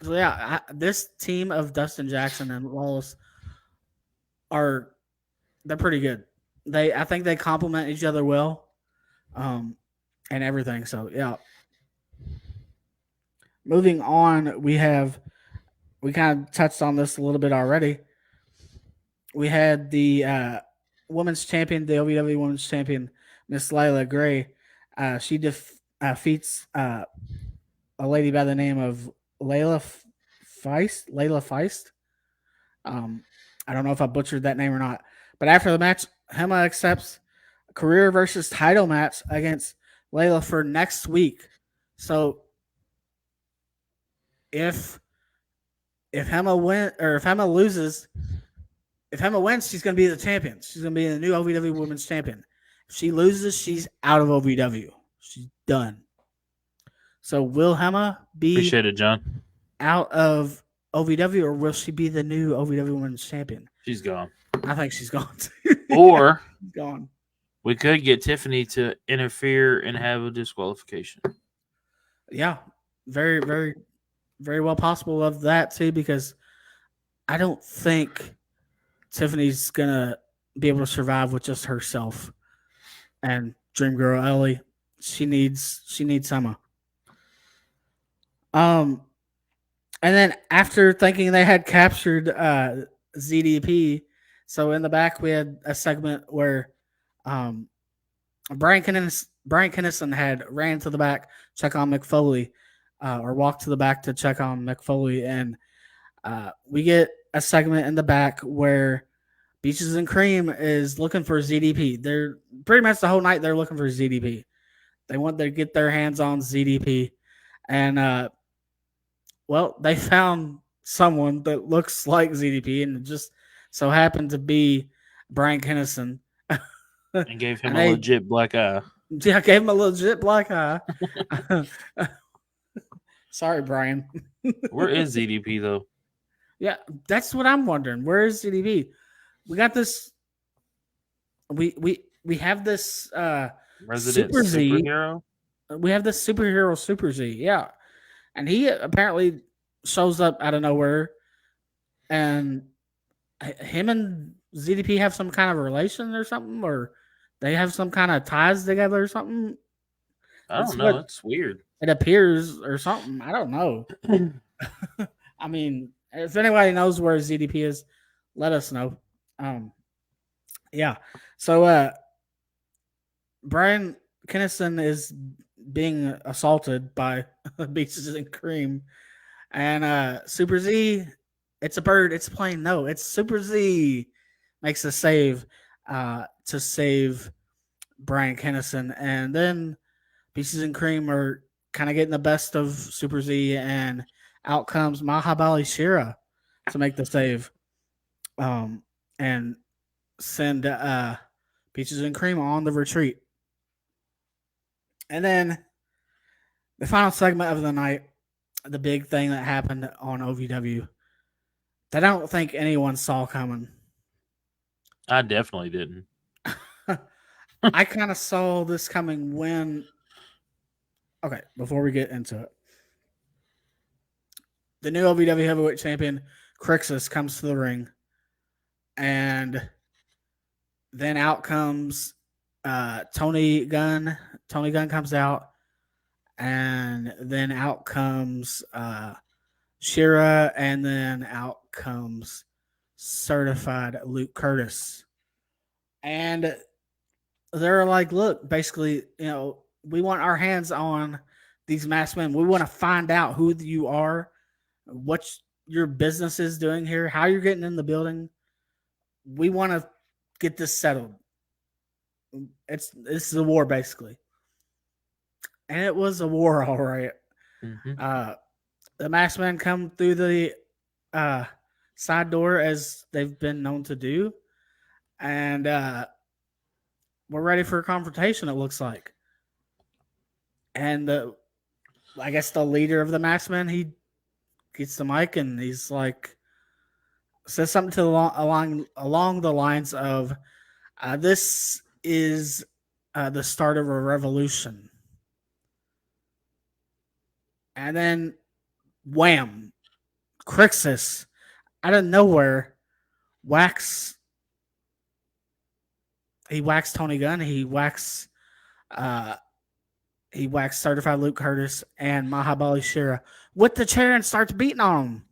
yeah, this team of Dustin Jackson and Lawless they're pretty good. I think they complement each other well, and everything. So yeah. Moving on, we kind of touched on this a little bit already. We had the women's champion, the OVW women's champion, Miss Layla Gray. She defeats a lady by the name of Layla Feist. Layla Feist. I don't know if I butchered that name or not. But after the match, Hema accepts a career versus title match against Layla for next week. So if Hema loses, if Hema wins, she's going to be the champion. She's going to be the new OVW Women's Champion. If she loses, she's out of OVW. She's done. So will Hema be Appreciate it, John. out of OVW, or will she be the new OVW Women's Champion? She's gone. I think she's gone. Or gone. We could get Tiffany to interfere and have a disqualification. Yeah, very, very, very well possible of that too, because I don't think Tiffany's gonna be able to survive with just herself and Dream Girl Ellie. She needs Emma. And then after thinking they had captured ZDP, so in the back we had a segment where Brian Kinnison had ran to the back, check on McFoley, or walked to the back to check on McFoley, and we get a segment in the back where Beaches and Cream is looking for ZDP. They're pretty much the whole night they're looking for ZDP. They want to get their hands on ZDP, and well, they found someone that looks like ZDP, and it just so happened to be Brian Kinnison. And gave him a legit black eye. Yeah, I gave him a legit black eye. Sorry, Brian. Where is ZDP though? Yeah, that's what I'm wondering. Where is ZDP? We got this. We have this Resident Super Z. superhero. We have this superhero Super Z. Yeah, and he apparently shows up out of nowhere, and him and ZDP have some kind of relation or something, or they have some kind of ties together or something. I don't know. It's weird. It appears or something. I don't know. I mean, if anybody knows where ZDP is, let us know. Yeah. So Brian Kinnison is being assaulted by Beaches and Cream. And Super Z, it's a bird, it's a plane. No, it's Super Z makes a save to save Brian Kinnison. And then Beaches and Cream are kind of getting the best of Super Z, and out comes Mahabali Shira to make the save. And send Peaches and Cream on the retreat. And then the final segment of the night, the big thing that happened on OVW that I don't think anyone saw coming. I definitely didn't. I kind of saw this coming when... Okay, before we get into it. The new OVW Heavyweight Champion, Crixus, comes to the ring. And then out comes Tony Gunn. Tony Gunn comes out. And then out comes Shira. And then out comes certified Luke Curtis. And they're like, look, basically, we want our hands on these masked men. We want to find out who you are, what your business is doing here, how you're getting in the building. We want to get this settled. This is a war basically, and it was a war, all right. Mm-hmm. The masked men come through the side door as they've been known to do, and we're ready for a confrontation. It looks like, and I guess the leader of the masked men, he gets the mic and he's like says something to along the lines of, "This is the start of a revolution," and then wham, Crixus out of nowhere whacks. He whacks Tony Gunn. Uh, he whacks Certified Luke Curtis and Mahabali Shira with the chair and starts beating on him.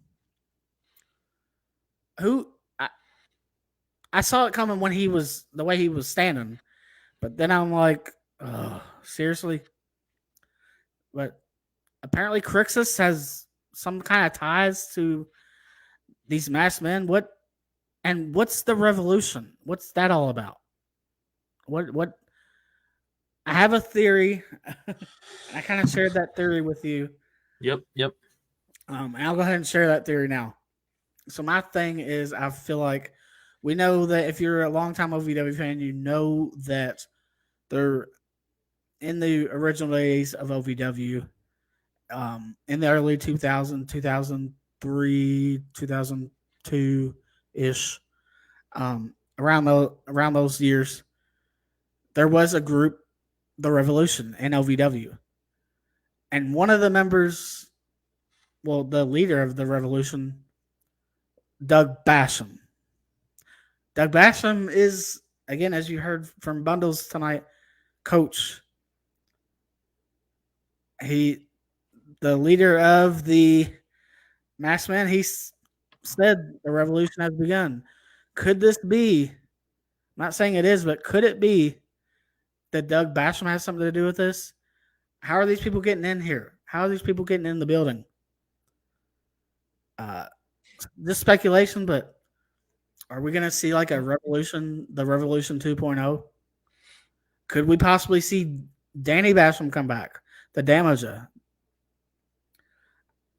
Who I saw it coming when he was the way he was standing, but then I'm like, oh, seriously. But apparently, Crixus has some kind of ties to these masked men. What's the revolution? What's that all about? What? I have a theory. I kind of shared that theory with you. Yep. And I'll go ahead and share that theory now. So my thing is, I feel like we know that if you're a longtime OVW fan, you know that they're in the original days of OVW, in the early 2000, 2003, 2002 ish, around those years, there was a group, the Revolution, in OVW, and one of the members, well, the leader of the Revolution, Doug Basham. Doug Basham is, again, as you heard from Bundles tonight, coach. The leader of the masked men, he said the revolution has begun. Could this be, I'm not saying it is, but could it be that Doug Basham has something to do with this? How are these people getting in here? How are these people getting in the building? Just speculation, but are we going to see like a revolution, the Revolution 2.0? Could we possibly see Danny Basham come back? The Damager.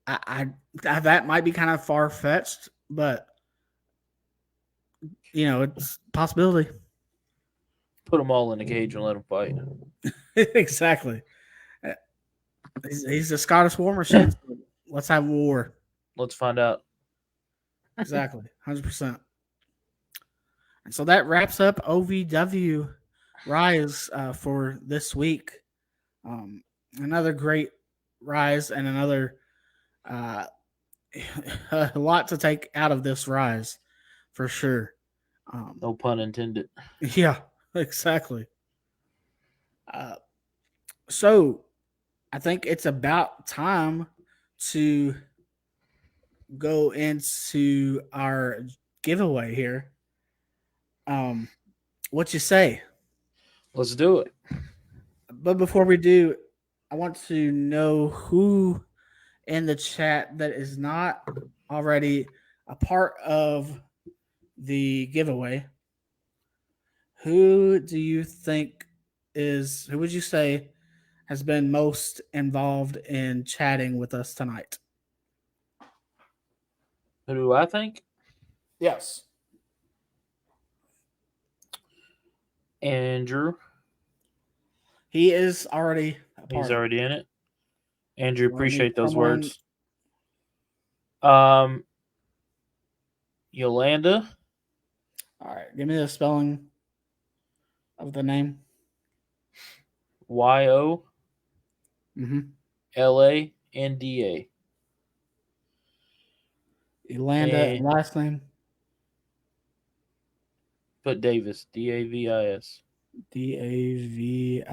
I that might be kind of far fetched, but it's a possibility. Put them all in a cage and let them fight. Exactly. He's a Scottish war machine. So let's have war. Let's find out. Exactly, 100%. And so that wraps up OVW Rise for this week. Another great Rise and another a lot to take out of this Rise for sure. No pun intended. Yeah, exactly. So I think it's about time to go into our giveaway here. What you say? Let's do it. But before we do, I want to know who in the chat that is not already a part of the giveaway. Who do you think who would you say has been most involved in chatting with us tonight? Who do I think? Yes. Andrew. He is already a part. He's already in it. Andrew, appreciate those someone... words. Yolanda. All right, give me the spelling of the name. YOLANDA. Yolanda, last name? Put Davis. DAVIS. DAVIS.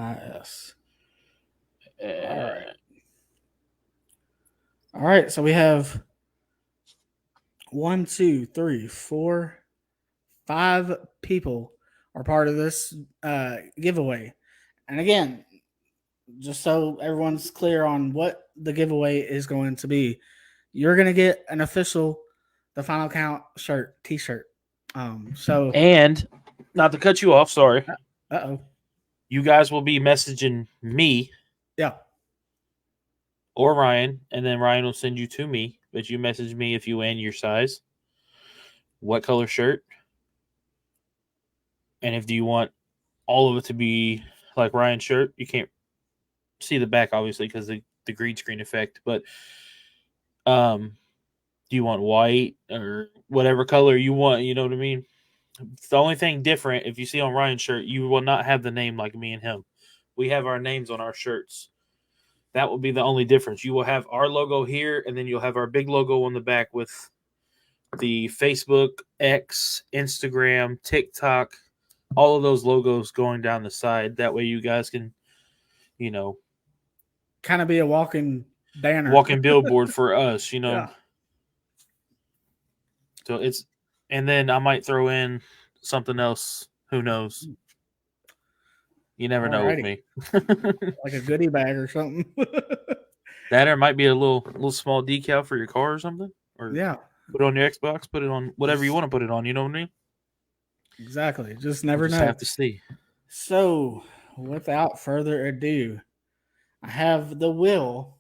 All right. So we have 1, 2, 3, 4, 5 people are part of this giveaway. And again, just so everyone's clear on what the giveaway is going to be, you're going to get an official The Final Count t-shirt. And not to cut you off, sorry. Uh-oh. You guys will be messaging me Yeah. or Ryan, and then Ryan will send you to me. But you message me if you win your size, what color shirt, and if you want all of it to be like Ryan's shirt. You can't see the back obviously because the green screen effect, but do you want white or whatever color you want? You know what I mean? It's the only thing different, if you see on Ryan's shirt, you will not have the name like me and him. We have our names on our shirts. That will be the only difference. You will have our logo here, and then you'll have our big logo on the back with the Facebook, X, Instagram, TikTok, all of those logos going down the side. That way you guys can, Kind of be a walking banner. walking billboard for us, Yeah. So and then I might throw in something else. Who knows? You never know with me. Like a goodie bag or something. That or might be a little small decal for your car or something. Or Yeah. put it on your Xbox. Put it on whatever you want to put it on. You know what I mean? Exactly. Just never Just know. have to see. So, without further ado, I have the wheel.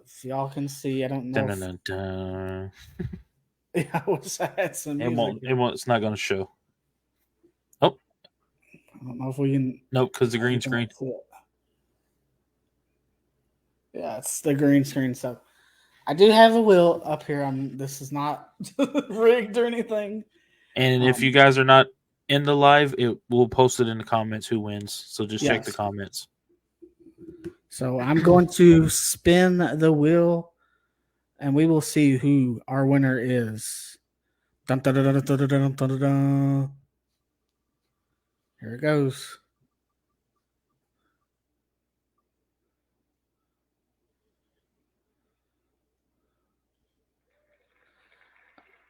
If y'all can see, I don't know. Dun, dun, dun, dun. Yeah, I wish I had some music. It's not going to show. Oh. I don't know if we can. Nope, because the green screen. Yeah, it's the green screen. So, I do have a wheel up here. This is not rigged or anything. And if you guys are not in the live, we'll post it in the comments who wins. So just check the comments. So I'm going to spin the wheel, and we will see who our winner is. Dun, dun, dun, dun, dun, dun, dun, dun, dun. Here it goes.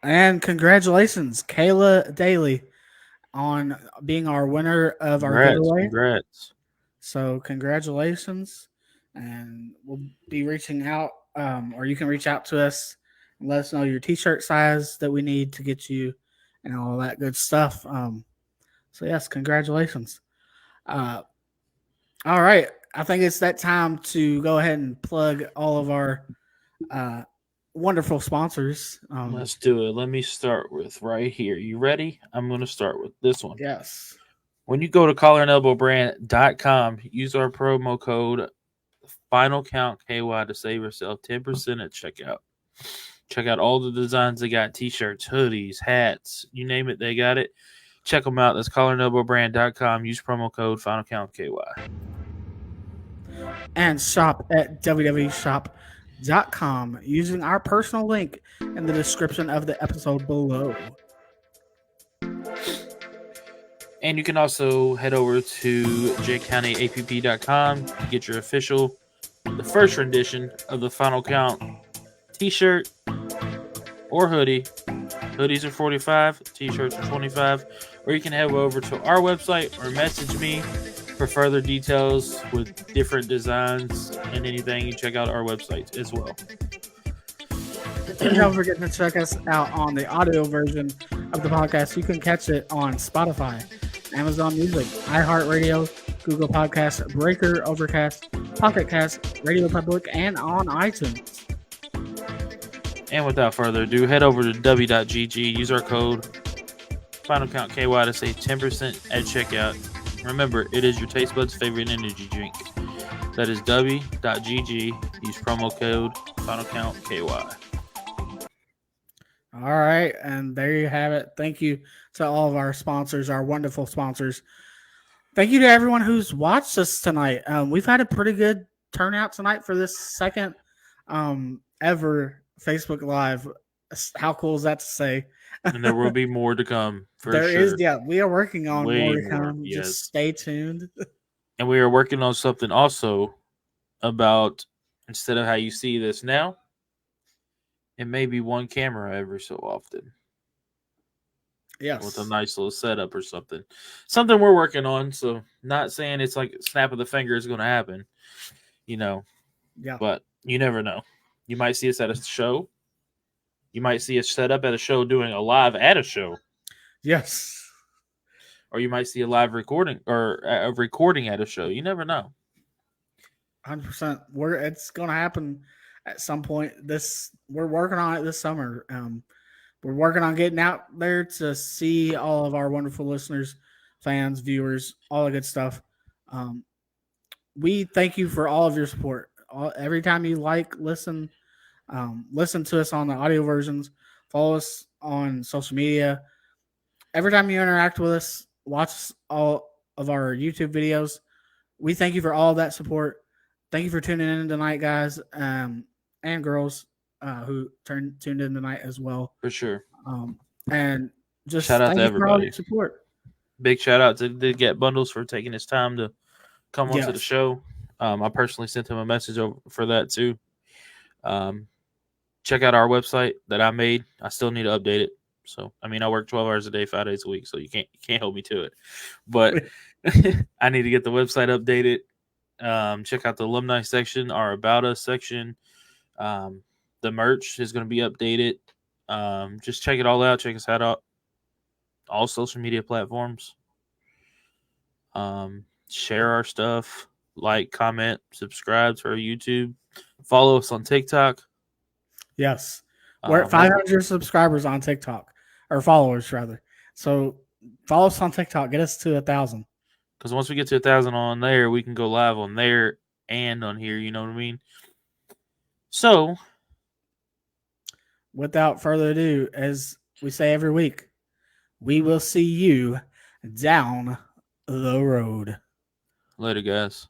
And congratulations, Kayla Daly, on being our winner of our giveaway. Congrats. So congratulations. And we'll be reaching out, or you can reach out to us and let us know your t-shirt size that we need to get you and all that good stuff. So yes, congratulations. All right. I think it's that time to go ahead and plug all of our wonderful sponsors. Let's do it. Let me start with right here. You ready? I'm going to start with this one. Yes. When you go to collarandelbowbrand.com, use our promo code FinalCountKY to save yourself 10% at checkout. Check out all the designs they got: t-shirts, hoodies, hats, you name it, they got it. Check them out. That's collarandelbowbrand.com. Use promo code FinalCountKY. And shop at www.shop.com using our personal link in the description of the episode below. And you can also head over to jcounty.app.com to get your the first rendition of the Final Count t-shirt or hoodie. Hoodies are $45, t-shirts are $25, or you can head over to our website or message me for further details with different designs and anything. You check out our website as well. And don't forget to check us out on the audio version of the podcast. You can catch it on Spotify, Amazon Music, iHeartRadio, Google Podcasts, Breaker, Overcast, Pocket Cast, Radio Public, and on iTunes. And without further ado, head over to w.gg. Use our code FinalCountKY to save 10% at checkout. Remember, it is your taste buds' favorite energy drink. That is w.gg. Use promo code FinalCountKY. All right, and there you have it. Thank you to all of our sponsors, our wonderful sponsors. Thank you to everyone who's watched us tonight. We've had a pretty good turnout tonight for this second ever Facebook Live. How cool is that to say? And there will be more to come. There sure. is, yeah. We are working on Way more to more, come. yes. Just stay tuned. And we are working on something also about, instead of how you see this now, it may be one camera every so often. Yes. With a nice little setup or something. Something we're working on. So not saying it's like a snap of the finger is going to happen, Yeah. But you never know. You might see us at a show. You might see us set up at a show doing a live at a show. Yes. or you might see a live recording or a recording at a show. You never know. 100%. It's going to happen at some point. We're working on it this summer. We're working on getting out there to see all of our wonderful listeners, fans, viewers, all the good stuff. We thank you for all of your support. Every time you listen to us on the audio versions, follow us on social media. Every time you interact with us, watch all of our YouTube videos. We thank you for all that support. Thank you for tuning in tonight, guys, and girls who tuned in tonight as well. For sure. And just shout out thank to you for all everybody. your support. Big shout out to Deget Bundlez for taking his time to come onto the show. I personally sent him a message over for that too. Check out our website that I made. I still need to update it. So I mean, I work 12 hours a day, 5 days a week, so you can't hold me to it. But I need to get the website updated. Check out the alumni section, our About Us section. The merch is going to be updated. Just check it all out. Check us out all social media platforms. Share our stuff. Like, comment, subscribe to our YouTube. Follow us on TikTok. Yes. We're at 500 subscribers on TikTok. Or followers, rather. So follow us on TikTok. Get us to 1,000. Because once we get to 1,000 on there, we can go live on there and on here. You know what I mean? So, without further ado, as we say every week, we will see you down the road. Later, guys.